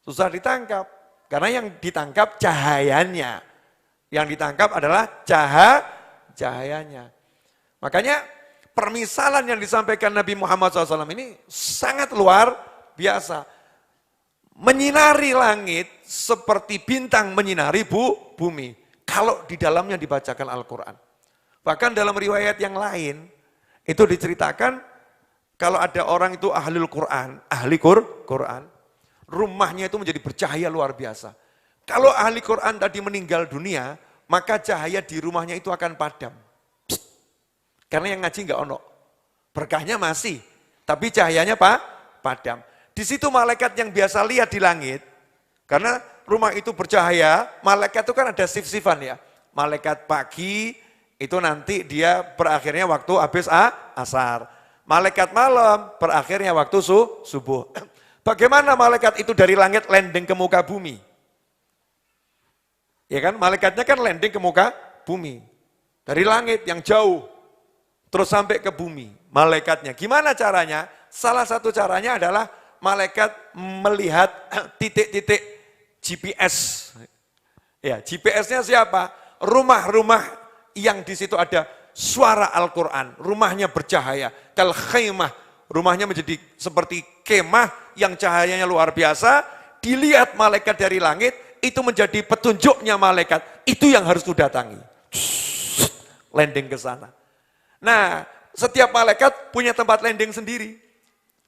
Susah ditangkap karena yang ditangkap cahayanya. Yang ditangkap adalah cahayanya. Makanya permisalan yang disampaikan Nabi Muhammad SAW ini sangat luar biasa. Menyinari langit seperti bintang menyinari bumi. Kalau di dalamnya dibacakan Al-Quran. Bahkan dalam riwayat yang lain, itu diceritakan kalau ada orang itu ahli Quran, rumahnya itu menjadi bercahaya luar biasa. Kalau ahli Quran tadi meninggal dunia, maka cahaya di rumahnya itu akan padam. Karena yang ngaji enggak ono. Berkahnya masih, tapi cahayanya padam. Di situ malaikat yang biasa lihat di langit, karena rumah itu bercahaya, malaikat itu kan ada sif-sifan ya. Malaikat pagi itu nanti dia berakhirnya waktu habis asar. Malaikat malam berakhirnya waktu subuh. Bagaimana malaikat itu dari langit landing ke muka bumi? Ya kan, malaikatnya kan landing ke muka bumi. Dari langit yang jauh, terus sampai ke bumi. Malaikatnya, gimana caranya? Salah satu caranya adalah malaikat melihat titik-titik GPS. Ya, GPS-nya siapa? Rumah-rumah yang di situ ada suara Al-Quran. Rumahnya bercahaya. Kal khaimah, rumahnya menjadi seperti kemah yang cahayanya luar biasa. Dilihat malaikat dari langit, itu menjadi petunjuknya malaikat. Itu yang harus didatangi. Landing ke sana. Nah, setiap malaikat punya tempat landing sendiri.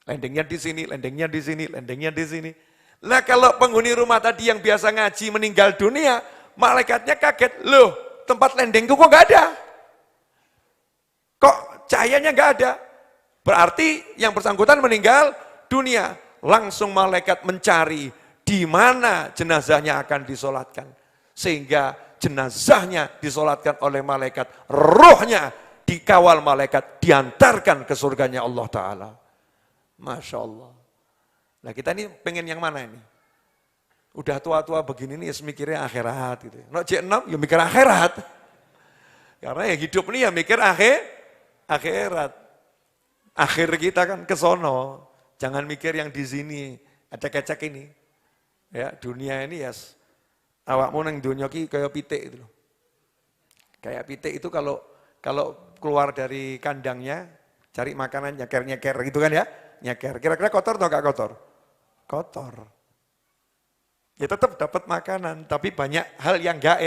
Landingnya di sini, landingnya di sini, landingnya di sini. Nah, kalau penghuni rumah tadi yang biasa ngaji meninggal dunia, malaikatnya kaget. Loh, tempat landingku kok gak ada? Kok cahayanya gak ada? Berarti yang bersangkutan meninggal dunia. Langsung malaikat mencari di mana jenazahnya akan disolatkan. Sehingga jenazahnya disolatkan oleh malaikat, rohnya dikawal malaikat, diantarkan ke surganya Allah Ta'ala. Masya Allah. Nah kita ini pengen yang mana ini? Udah tua-tua begini nih, mikirnya akhirat gitu. No J6 ya mikir akhirat. Karena ya hidup ini ya mikir akhirat. Akhir kita kan ke sono. Jangan mikir yang di sini, acak-acak ini. Ya, dunia ini ya awakmu nang dunia ki kayak pitik itu loh. Kayak pitik itu kalau keluar dari kandangnya cari makanan nyeker-nyeker gitu kan ya. Nyeker. Kira-kira kotor atau enggak kotor? Kotor. Ya tetap dapat makanan, tapi banyak hal yang enggak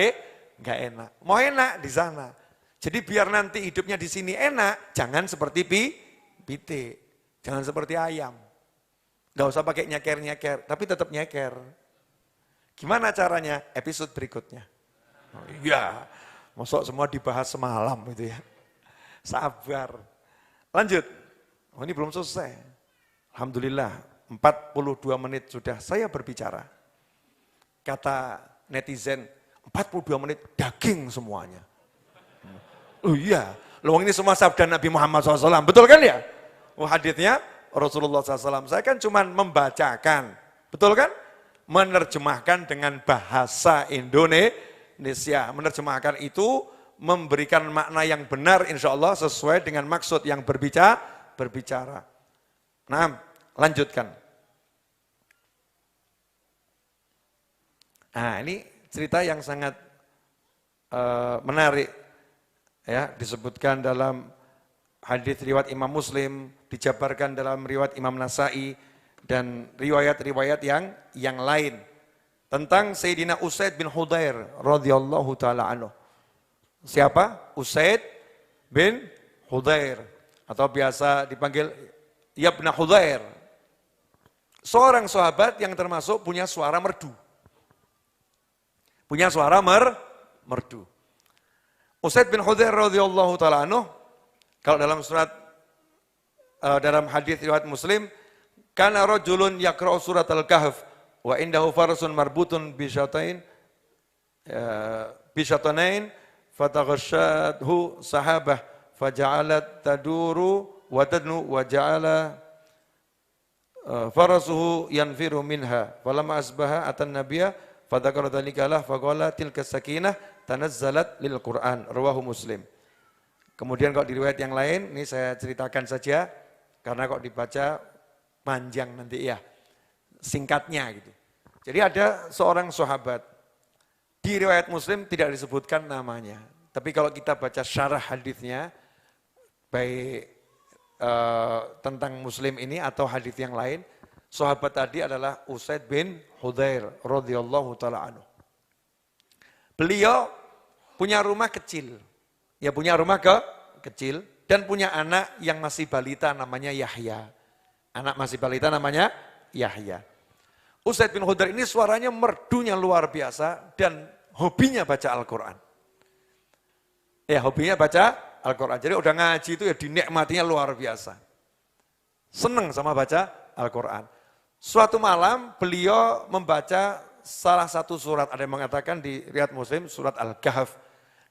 enak. Mau enak di sana. Jadi biar nanti hidupnya di sini enak, jangan seperti pitik. Jangan seperti ayam. Enggak usah pakai nyeker-nyeker, tapi tetap nyeker. Gimana caranya? Episode berikutnya. Oh iya, masuk semua dibahas semalam gitu ya. Sabar. Lanjut. Oh ini belum selesai. Alhamdulillah, 42 menit sudah saya berbicara. Kata netizen, 42 menit daging semuanya. Oh iya, loh ini semua sabda Nabi Muhammad SAW, betul kan ya? Oh haditsnya Rasulullah SAW, saya kan cuma membacakan, betul kan? Menerjemahkan dengan bahasa Indonesia. Menerjemahkan itu memberikan makna yang benar insya Allah sesuai dengan maksud yang berbicara. Nah, lanjutkan. Nah, ini cerita yang sangat menarik. Ya, disebutkan dalam hadis riwayat Imam Muslim, dijabarkan dalam riwayat Imam Nasai dan riwayat-riwayat yang lain tentang Sayyidina Usaid bin Hudair radhiyallahu taala anhu. Siapa? Usaid bin Hudair atau biasa dipanggil Ibnu Hudair. Seorang sahabat yang termasuk punya suara merdu. Punya suara merdu. Usaid bin Hudair radhiyallahu taala anhu, kalau dalam dalam hadis riwayat Muslim, kana rajulun yaqra'u surat al-kahf wa indahu farasun marbutun bisyatanain fataghashadhu sahabah faja'alat taduru wa tadnu wa ja'ala farasuhu yanfiru minha falamma asbaha atan nabiyya fadzakara dzalika lah faqala tilka sakinah tanazzalat lil Qur'an rawahu Muslim. Kemudian kalau di riwayat yang lain, ini saya ceritakan saja karena kok dibaca panjang nanti ya, singkatnya gitu. Jadi ada seorang sahabat, di riwayat Muslim tidak disebutkan namanya, tapi kalau kita baca syarah hadisnya, baik tentang Muslim ini atau hadis yang lain, sahabat tadi adalah Usaid bin Hudair radhiyallahu taala anhu. Beliau punya rumah kecil, ya punya rumah kecil dan punya anak yang masih balita namanya Yahya. Anak masih balita namanya Yahya. Usaid bin Hudair ini suaranya merdunya luar biasa dan hobinya baca Al-Quran. Ya hobinya baca Al-Quran. Jadi udah ngaji itu ya dinikmatinya luar biasa. Seneng sama baca Al-Quran. Suatu malam beliau membaca salah satu surat, ada yang mengatakan di riwayat Muslim surat Al-Kahf.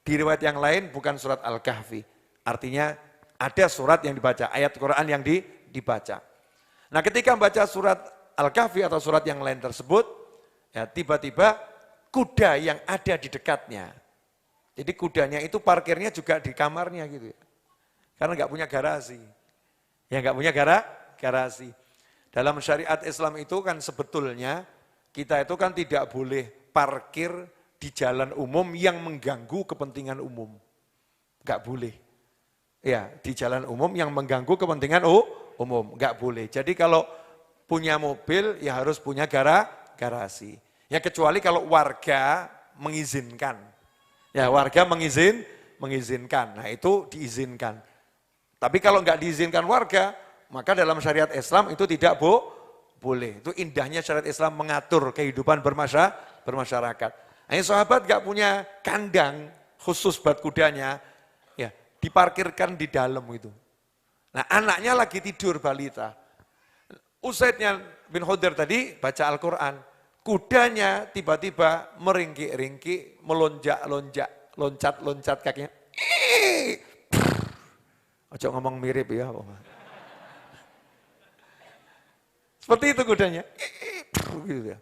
Di riwayat yang lain bukan surat Al-Kahfi. Artinya ada surat yang dibaca, ayat Quran yang dibaca. Nah ketika membaca surat Al-Kahfi atau surat yang lain tersebut, ya tiba-tiba kuda yang ada di dekatnya. Jadi kudanya itu parkirnya juga di kamarnya gitu ya. Karena nggak punya garasi. Ya nggak punya garasi. Dalam syariat Islam itu kan sebetulnya kita itu kan tidak boleh parkir di jalan umum yang mengganggu kepentingan umum. Enggak boleh. Ya, di jalan umum yang mengganggu kepentingan umum, enggak boleh. Jadi kalau punya mobil ya harus punya garasi. Ya kecuali kalau warga mengizinkan. Ya, warga mengizinkan. Nah, itu diizinkan. Tapi kalau enggak diizinkan warga, maka dalam syariat Islam itu tidak boleh. Itu indahnya syariat Islam mengatur kehidupan bermasyarakat. Nah, sahabat gak punya kandang khusus buat kudanya, ya diparkirkan di dalam itu. Nah anaknya lagi tidur balita. Usaidnya bin Hudair tadi baca Al-Quran. kudanya tiba-tiba meringkik-ringkik, melonjak-lonjak, loncat-loncat kakinya. Ojo ngomong mirip ya. Seperti itu kudanya. Gitu ya.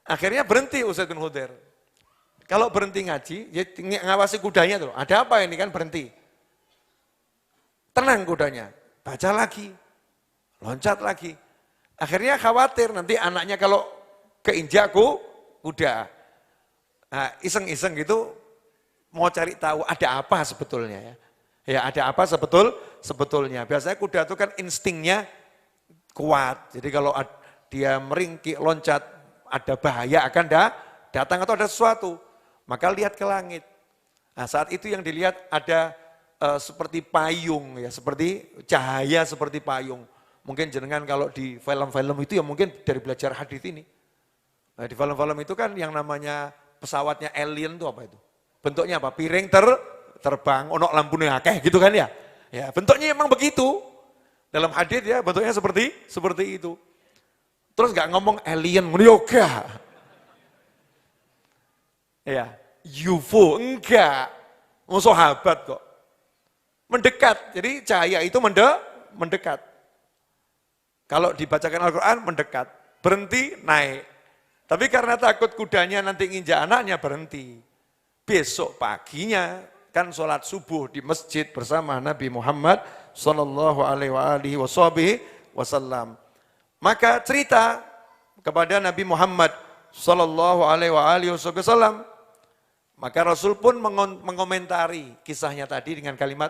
Akhirnya berhenti Usaid bin Khudair. Kalau berhenti ngaji, ya ngawasi kudanya tuh. Ada apa ini kan berhenti. Tenang kudanya, baca lagi, loncat lagi. Akhirnya khawatir nanti anaknya kalau keinjak kuda. Nah, iseng-iseng gitu mau cari tahu ada apa sebetulnya ya. Ya ada apa sebetulnya. Biasanya kuda itu kan instingnya kuat. Jadi kalau dia meringkik, loncat, ada bahaya akan datang atau ada sesuatu. Maka lihat ke langit. Nah saat itu yang dilihat ada seperti payung ya, seperti cahaya seperti payung. Mungkin jenengan kalau di film-film itu ya mungkin dari belajar hadis ini. Nah, di film-film itu kan yang namanya pesawatnya alien itu apa itu? Bentuknya apa? Piring terbang, onok lampunya akeh gitu kan ya? Ya bentuknya emang begitu. Dalam hadis ya bentuknya seperti itu. Terus nggak ngomong alien, yoga. Ya, UFO enggak. Mau sahabat kok. Mendekat. Jadi cahaya itu mendekat. Kalau dibacakan Al-Qur'an mendekat, berhenti naik. Tapi karena takut kudanya nanti nginjak anaknya berhenti. Besok paginya kan sholat subuh di masjid bersama Nabi Muhammad sallallahu alaihi wasallam. Maka cerita kepada Nabi Muhammad sallallahu alaihi wasallam. Maka Rasul pun mengomentari kisahnya tadi dengan kalimat,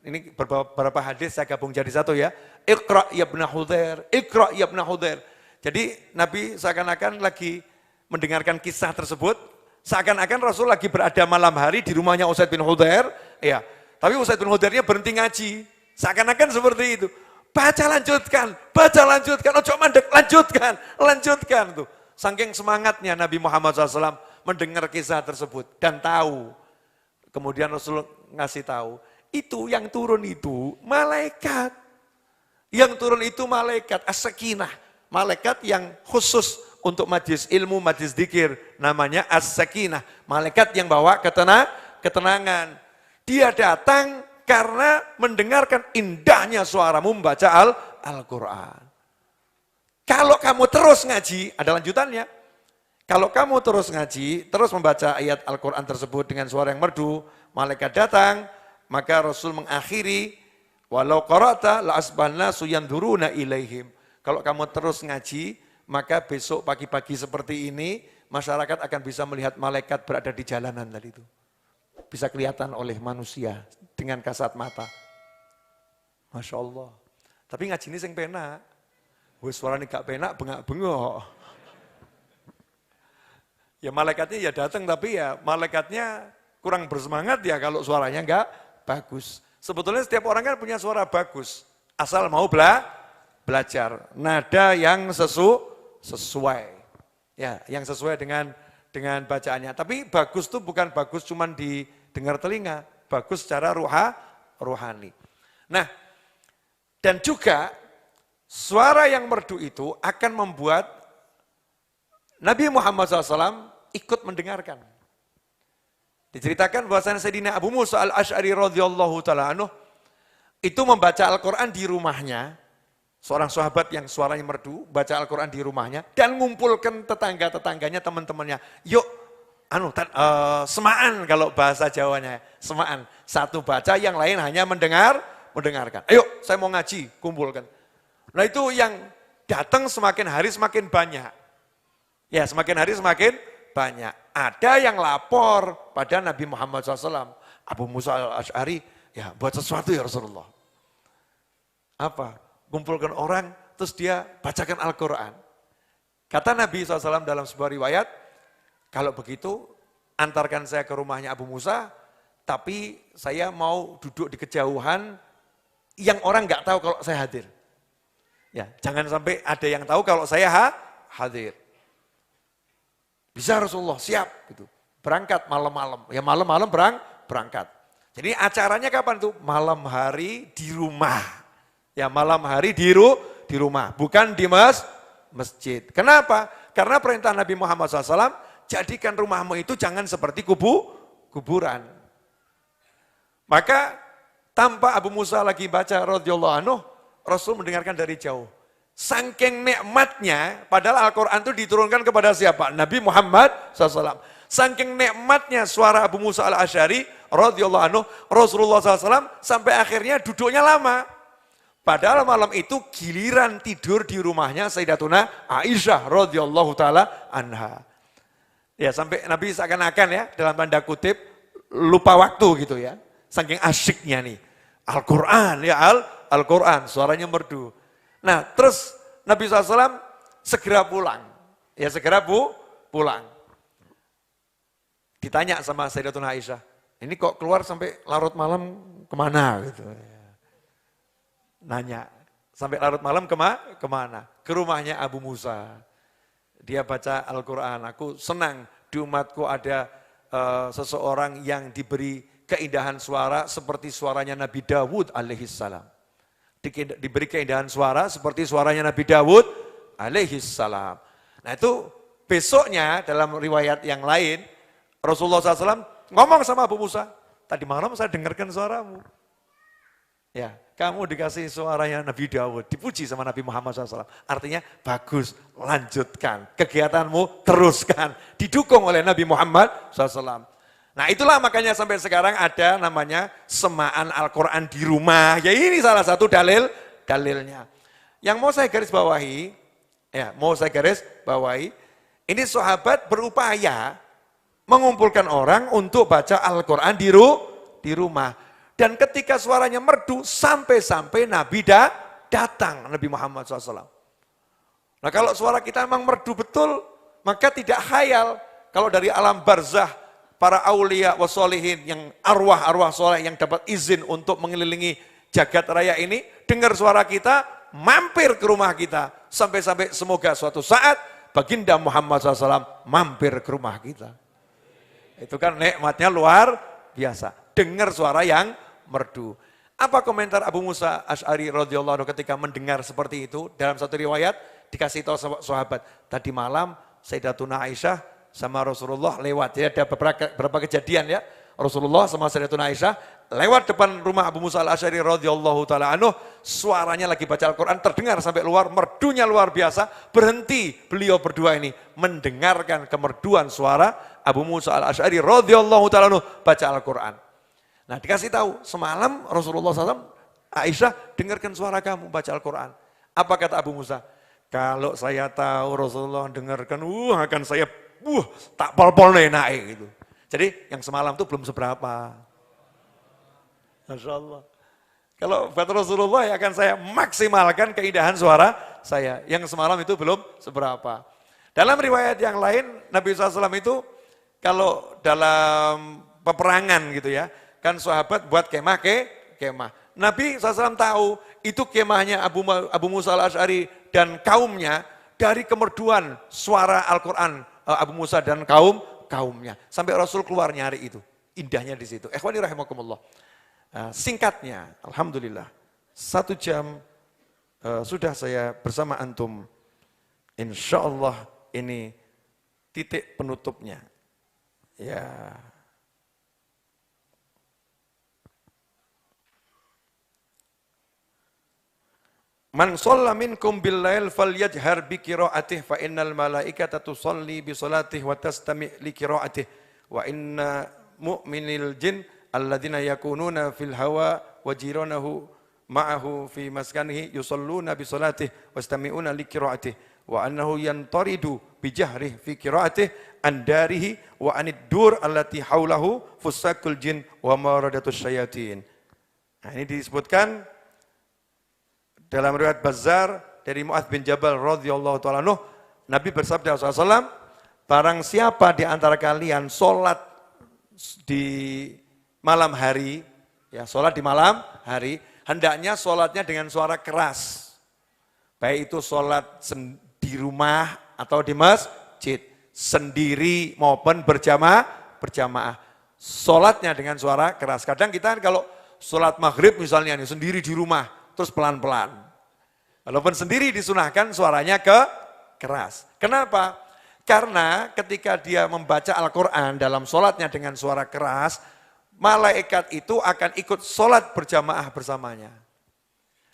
ini beberapa hadis saya gabung jadi satu ya. Iqra ya ibn Khudair, Iqra ya ibn Khudair. Jadi Nabi seakan-akan lagi mendengarkan kisah tersebut, seakan-akan Rasul lagi berada malam hari di rumahnya Usaid bin Khudair, ya. Tapi Usaid bin Khudairnya berhenti ngaji, seakan-akan seperti itu. Baca lanjutkan, ojo mandek, lanjutkan tuh. Saking semangatnya Nabi Muhammad SAW mendengar kisah tersebut dan tahu. Kemudian Rasul ngasih tahu, itu yang turun itu malaikat. Yang turun itu malaikat as-sakinah, malaikat yang khusus untuk majlis ilmu, majlis dzikir, namanya as-sakinah, malaikat yang bawa ketenangan. Dia datang karena mendengarkan indahnya suaramu membaca Al-Quran. Kalau kamu terus ngaji, ada lanjutannya. Kalau kamu terus ngaji, terus membaca ayat Al-Quran tersebut dengan suara yang merdu, malaikat datang, maka Rasul mengakhiri, walau qara'ta la'asbanna suyanduruna ilaihim. Kalau kamu terus ngaji, maka besok pagi-pagi seperti ini, masyarakat akan bisa melihat malaikat berada di jalanan tadi itu. Bisa kelihatan oleh manusia dengan kasat mata. Masya Allah. Tapi ngaji ini sing penak. Wis suaranya gak penak, bengak-bengok. Ya malaikatnya ya datang, tapi ya malaikatnya kurang bersemangat ya kalau suaranya enggak bagus. Sebetulnya setiap orang kan punya suara bagus, asal mau belajar. Nada yang sesuai. Ya, yang sesuai dengan bacaannya. Tapi bagus tuh bukan bagus cuman didengar telinga, bagus secara rohani. Nah, dan juga suara yang merdu itu akan membuat Nabi Muhammad SAW ikut mendengarkan. Diceritakan bahwasanya Sayyidina Abu Musa al-Asy'ari radhiyallahu ta'ala anhu itu membaca Al-Quran di rumahnya, seorang sahabat yang suaranya merdu, baca Al-Quran di rumahnya, dan ngumpulkan tetangga-tetangganya, teman-temannya. Yuk, semaan kalau bahasa Jawanya, semaan. Satu baca, yang lain hanya mendengarkan. Ayo, saya mau ngaji, kumpulkan. Nah itu yang datang semakin hari semakin banyak. Ya semakin hari semakin banyak. Ada yang lapor pada Nabi Muhammad SAW. Abu Musa al-Asy'ari, ya buat sesuatu ya Rasulullah. Apa? Kumpulkan orang, terus dia bacakan Al-Quran. Kata Nabi SAW dalam sebuah riwayat, kalau begitu antarkan saya ke rumahnya Abu Musa, tapi saya mau duduk di kejauhan yang orang nggak tahu kalau saya hadir. Ya, jangan sampai ada yang tahu kalau saya hadir. Bisa Rasulullah, siap gitu. Berangkat malam-malam. Ya malam-malam berangkat. Jadi acaranya kapan tuh? Malam hari di rumah. Ya malam hari di rumah, bukan di masjid. Kenapa? Karena perintah Nabi Muhammad SAW, jadikan rumahmu itu jangan seperti kuburan. Maka tanpa Abu Musa lagi baca radhiyallahu anhu, Rasul mendengarkan dari jauh. Saking nikmatnya, padahal Al-Quran itu diturunkan kepada siapa? Nabi Muhammad SAW. Saking nikmatnya suara Abu Musa al-Asy'ari radhiyallahu anhu, Rasulullah SAW sampai akhirnya duduknya lama. Padahal malam itu giliran tidur di rumahnya Sayyidatuna Aisyah radhiyallahu taala anha. Ya sampai Nabi seakan-akan ya dalam tanda kutip lupa waktu gitu ya. Saking asyiknya nih. Al-Quran ya Al-Quran suaranya merdu. Nah terus Nabi SAW segera pulang. Ya segera pulang. Ditanya sama Sayyidatuna Aisyah, ini kok keluar sampai larut malam kemana gitu. Nanya, sampai larut malam kemana? Ke rumahnya Abu Musa. Dia baca Al-Quran, aku senang di umatku ada seseorang yang diberi keindahan suara seperti suaranya Nabi Dawud alaihissalam. Diberi keindahan suara seperti suaranya Nabi Dawud alaihissalam. Nah itu besoknya dalam riwayat yang lain, Rasulullah SAW ngomong sama Abu Musa, tadi malam saya dengarkan suaramu. Ya, kamu dikasih suaranya Nabi Dawud, dipuji sama Nabi Muhammad SAW. Artinya bagus, lanjutkan, kegiatanmu teruskan, didukung oleh Nabi Muhammad SAW. Nah itulah makanya sampai sekarang ada namanya semaan Al-Quran di rumah. Ya ini salah satu dalilnya. Yang mau saya garis bawahi, ini sahabat berupaya mengumpulkan orang untuk baca Al-Quran di rumah. Dan ketika suaranya merdu, sampai-sampai Nabi datang, Nabi Muhammad SAW. Nah kalau suara kita memang merdu betul, maka tidak khayal. Kalau dari alam barzah, para aulia wassolihin, yang arwah-arwah soleh yang dapat izin untuk mengelilingi jagat raya ini, dengar suara kita, mampir ke rumah kita. Sampai-sampai semoga suatu saat, baginda Muhammad SAW mampir ke rumah kita. Itu kan nikmatnya luar biasa. Dengar suara yang merdu. Apa komentar Abu Musa Asy'ari radhiyallahu anhu ketika mendengar seperti itu? Dalam satu riwayat dikasih tahu sahabat, tadi malam Sayyidatuna Aisyah sama Rasulullah lewat. Ya ada beberapa kejadian ya. Rasulullah sama Sayyidatuna Aisyah lewat depan rumah Abu Musa Al-Asy'ari radhiyallahu taala anhu, suaranya lagi baca Al-Qur'an terdengar sampai luar, merdunya luar biasa. Berhenti beliau berdua ini mendengarkan kemerduan suara Abu Musa Al-Asy'ari radhiyallahu taala anhu baca Al-Qur'an. Nah, dikasih tahu semalam Rasulullah SAW, Aisyah dengarkan suara kamu baca Al-Qur'an. Apa kata Abu Musa? Kalau saya tahu Rasulullah dengarkan, akan saya tak pol-pol naik gitu. Jadi yang semalam itu belum seberapa. Masya Allah. Kalau buat Rasulullah ya akan saya maksimalkan keindahan suara saya. Yang semalam itu belum seberapa. Dalam riwayat yang lain, Nabi SAW itu kalau dalam peperangan gitu ya, kan sahabat buat kemah. Nabi SAW tahu itu kemahnya Abu Musa Al-Asy'ari dan kaumnya dari kemerduan suara Al-Quran Abu Musa dan kaumnya. Sampai Rasul keluar nyari itu. Indahnya di situ. Ikhwani rahimakumullah. Singkatnya, alhamdulillah. 1 jam sudah saya bersama antum. Insya Allah ini titik penutupnya. Ya. Man shalla minkum bil lail falyajhar bi qiraatih fa innal malaikata tusalli bi salatih wa tastami' li qiraatih wa inna mu'minil jin alladzina yakununa fil hawa wa jiranahu ma'ahu fi maskanihi yusalluna bi salatih wastami'una li qiraatih wa annahu yantaridu bi jahrih fi qiraatih an darihi wa anid dur allati haulahu fusakul jin wa maradatus syayatin. Nah, ini disebutkan dalam riwayat Bazzar dari Mu'adz bin Jabal radhiyallahu ta'ala anhu, Nabi bersabda SAW, barang siapa di antara kalian sholat di malam hari, ya sholat di malam hari, hendaknya sholatnya dengan suara keras. Baik itu sholat di rumah atau di masjid, sendiri maupun berjamaah. Sholatnya dengan suara keras. Kadang kita kalau sholat maghrib misalnya nih, sendiri di rumah, terus pelan-pelan. Walaupun sendiri disunahkan suaranya keras. Kenapa? Karena ketika dia membaca Al-Quran dalam sholatnya dengan suara keras, malaikat itu akan ikut sholat berjamaah bersamanya.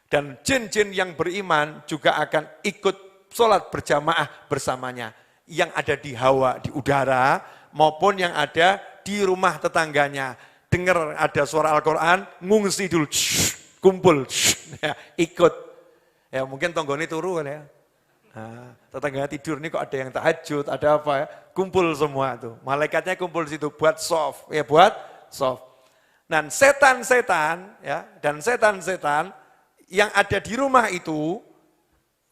Dan jin-jin yang beriman juga akan ikut sholat berjamaah bersamanya. Yang ada di hawa, di udara, maupun yang ada di rumah tetangganya. Dengar ada suara Al-Quran, ngungsi dulu, kumpul, ya, ikut. Ya mungkin tonggoni turu kan ya. Nah, tetangga tidur nih kok ada yang tahajud, ada apa ya, kumpul semua tuh. Malaikatnya kumpul di situ buat soft, ya buat soft. Dan setan-setan ya, dan setan-setan yang ada di rumah itu,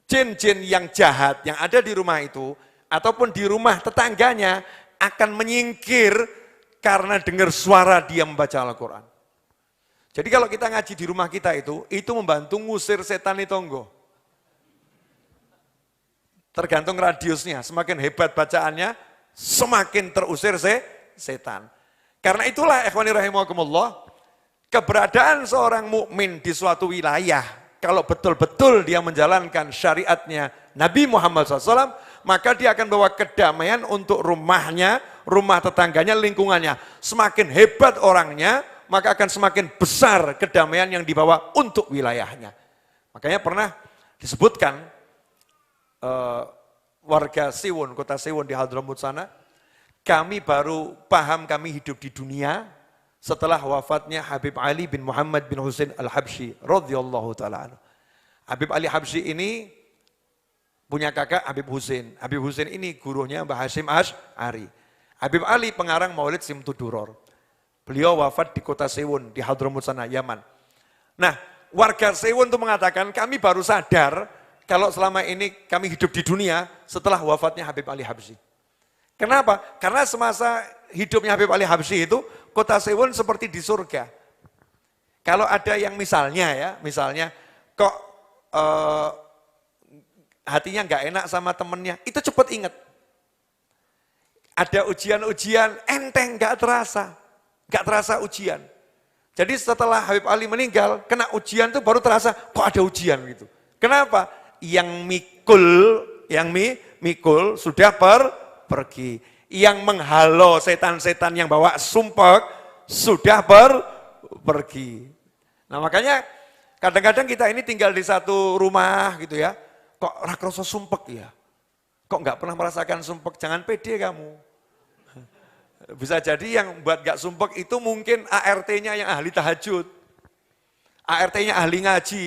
jin-jin yang jahat yang ada di rumah itu, ataupun di rumah tetangganya akan menyingkir karena dengar suara dia membaca Al-Quran. Jadi kalau kita ngaji di rumah kita itu membantu ngusir setan di tonggo. Tergantung radiusnya, semakin hebat bacaannya, semakin terusir setan. Karena itulah ikhwani rahimakumullah, keberadaan seorang mukmin di suatu wilayah, kalau betul-betul dia menjalankan syariatnya Nabi Muhammad SAW, maka dia akan bawa kedamaian untuk rumahnya, rumah tetangganya, lingkungannya. Semakin hebat orangnya, maka akan semakin besar kedamaian yang dibawa untuk wilayahnya. Makanya pernah disebutkan, warga Siwon, kota Siwon di Hadramut sana, kami baru paham kami hidup di dunia setelah wafatnya Habib Ali bin Muhammad bin Husain Al-Habsyi radhiyallahu taala anhu. Habib Ali Habsyi ini punya kakak Habib Husain. Habib Husain ini gurunya Mbah Hasyim Asy'ari. Habib Ali pengarang Maulid Simtuduror. Beliau wafat di kota Siwon di Hadramut sana, Yaman. Nah, warga Siwon itu mengatakan kami baru sadar kalau selama ini kami hidup di dunia setelah wafatnya Habib Ali Habsyi. Kenapa? Karena semasa hidupnya Habib Ali Habsyi itu, kota Siwon seperti di surga. Kalau ada yang misalnya kok hatinya nggak enak sama temennya, itu cepat ingat. Ada ujian-ujian, enteng, nggak terasa ujian. Jadi setelah Habib Ali meninggal, kena ujian itu baru terasa, kok ada ujian gitu. Kenapa? Yang mikul sudah pergi. Yang menghalau setan-setan yang bawa sumpek sudah pergi. Nah makanya kadang-kadang kita ini tinggal di satu rumah gitu ya, kok rakroso sumpek ya, kok nggak pernah merasakan sumpek, jangan pede kamu. Bisa jadi yang buat nggak sumpek itu mungkin ART-nya yang ahli tahajud, ART-nya ahli ngaji,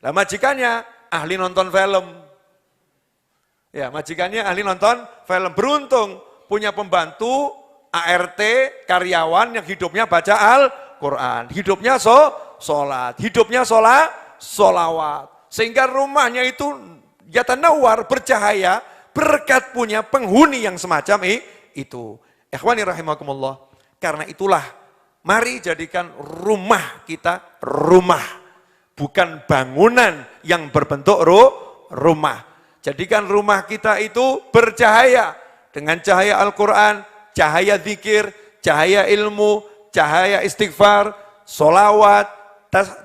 lah majikannya ahli nonton film. Ya, majikannya ahli nonton film. Beruntung punya pembantu ART karyawan yang hidupnya baca Al-Quran. Hidupnya sholat. Hidupnya sholawat. Sehingga rumahnya itu yatanawar, bercahaya, berkat punya penghuni yang semacam itu. Ikhwani rahimakumullah. Karena itulah, mari jadikan rumah kita rumah. Bukan bangunan yang berbentuk rumah. Jadikan rumah kita itu bercahaya. Dengan cahaya Al-Quran, cahaya zikir, cahaya ilmu, cahaya istighfar, solawat,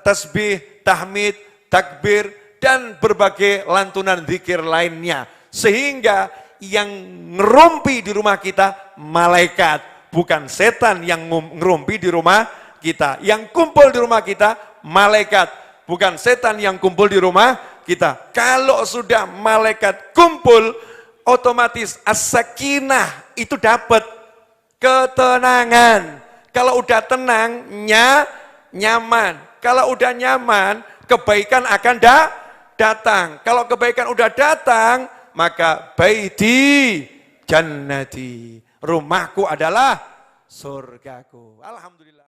tasbih, tahmid, takbir, dan berbagai lantunan zikir lainnya. Sehingga yang ngerumpi di rumah kita, malaikat. Bukan setan yang ngerumpi di rumah kita. Yang kumpul di rumah kita, malaikat. Bukan setan yang kumpul di rumah kita. Kalau sudah malaikat kumpul, otomatis as-sakinah itu dapat ketenangan. Kalau udah tenang, nyaman. Kalau udah nyaman, kebaikan akan datang. Kalau kebaikan udah datang, maka baiti jannati. Rumahku adalah surgaku. Alhamdulillah.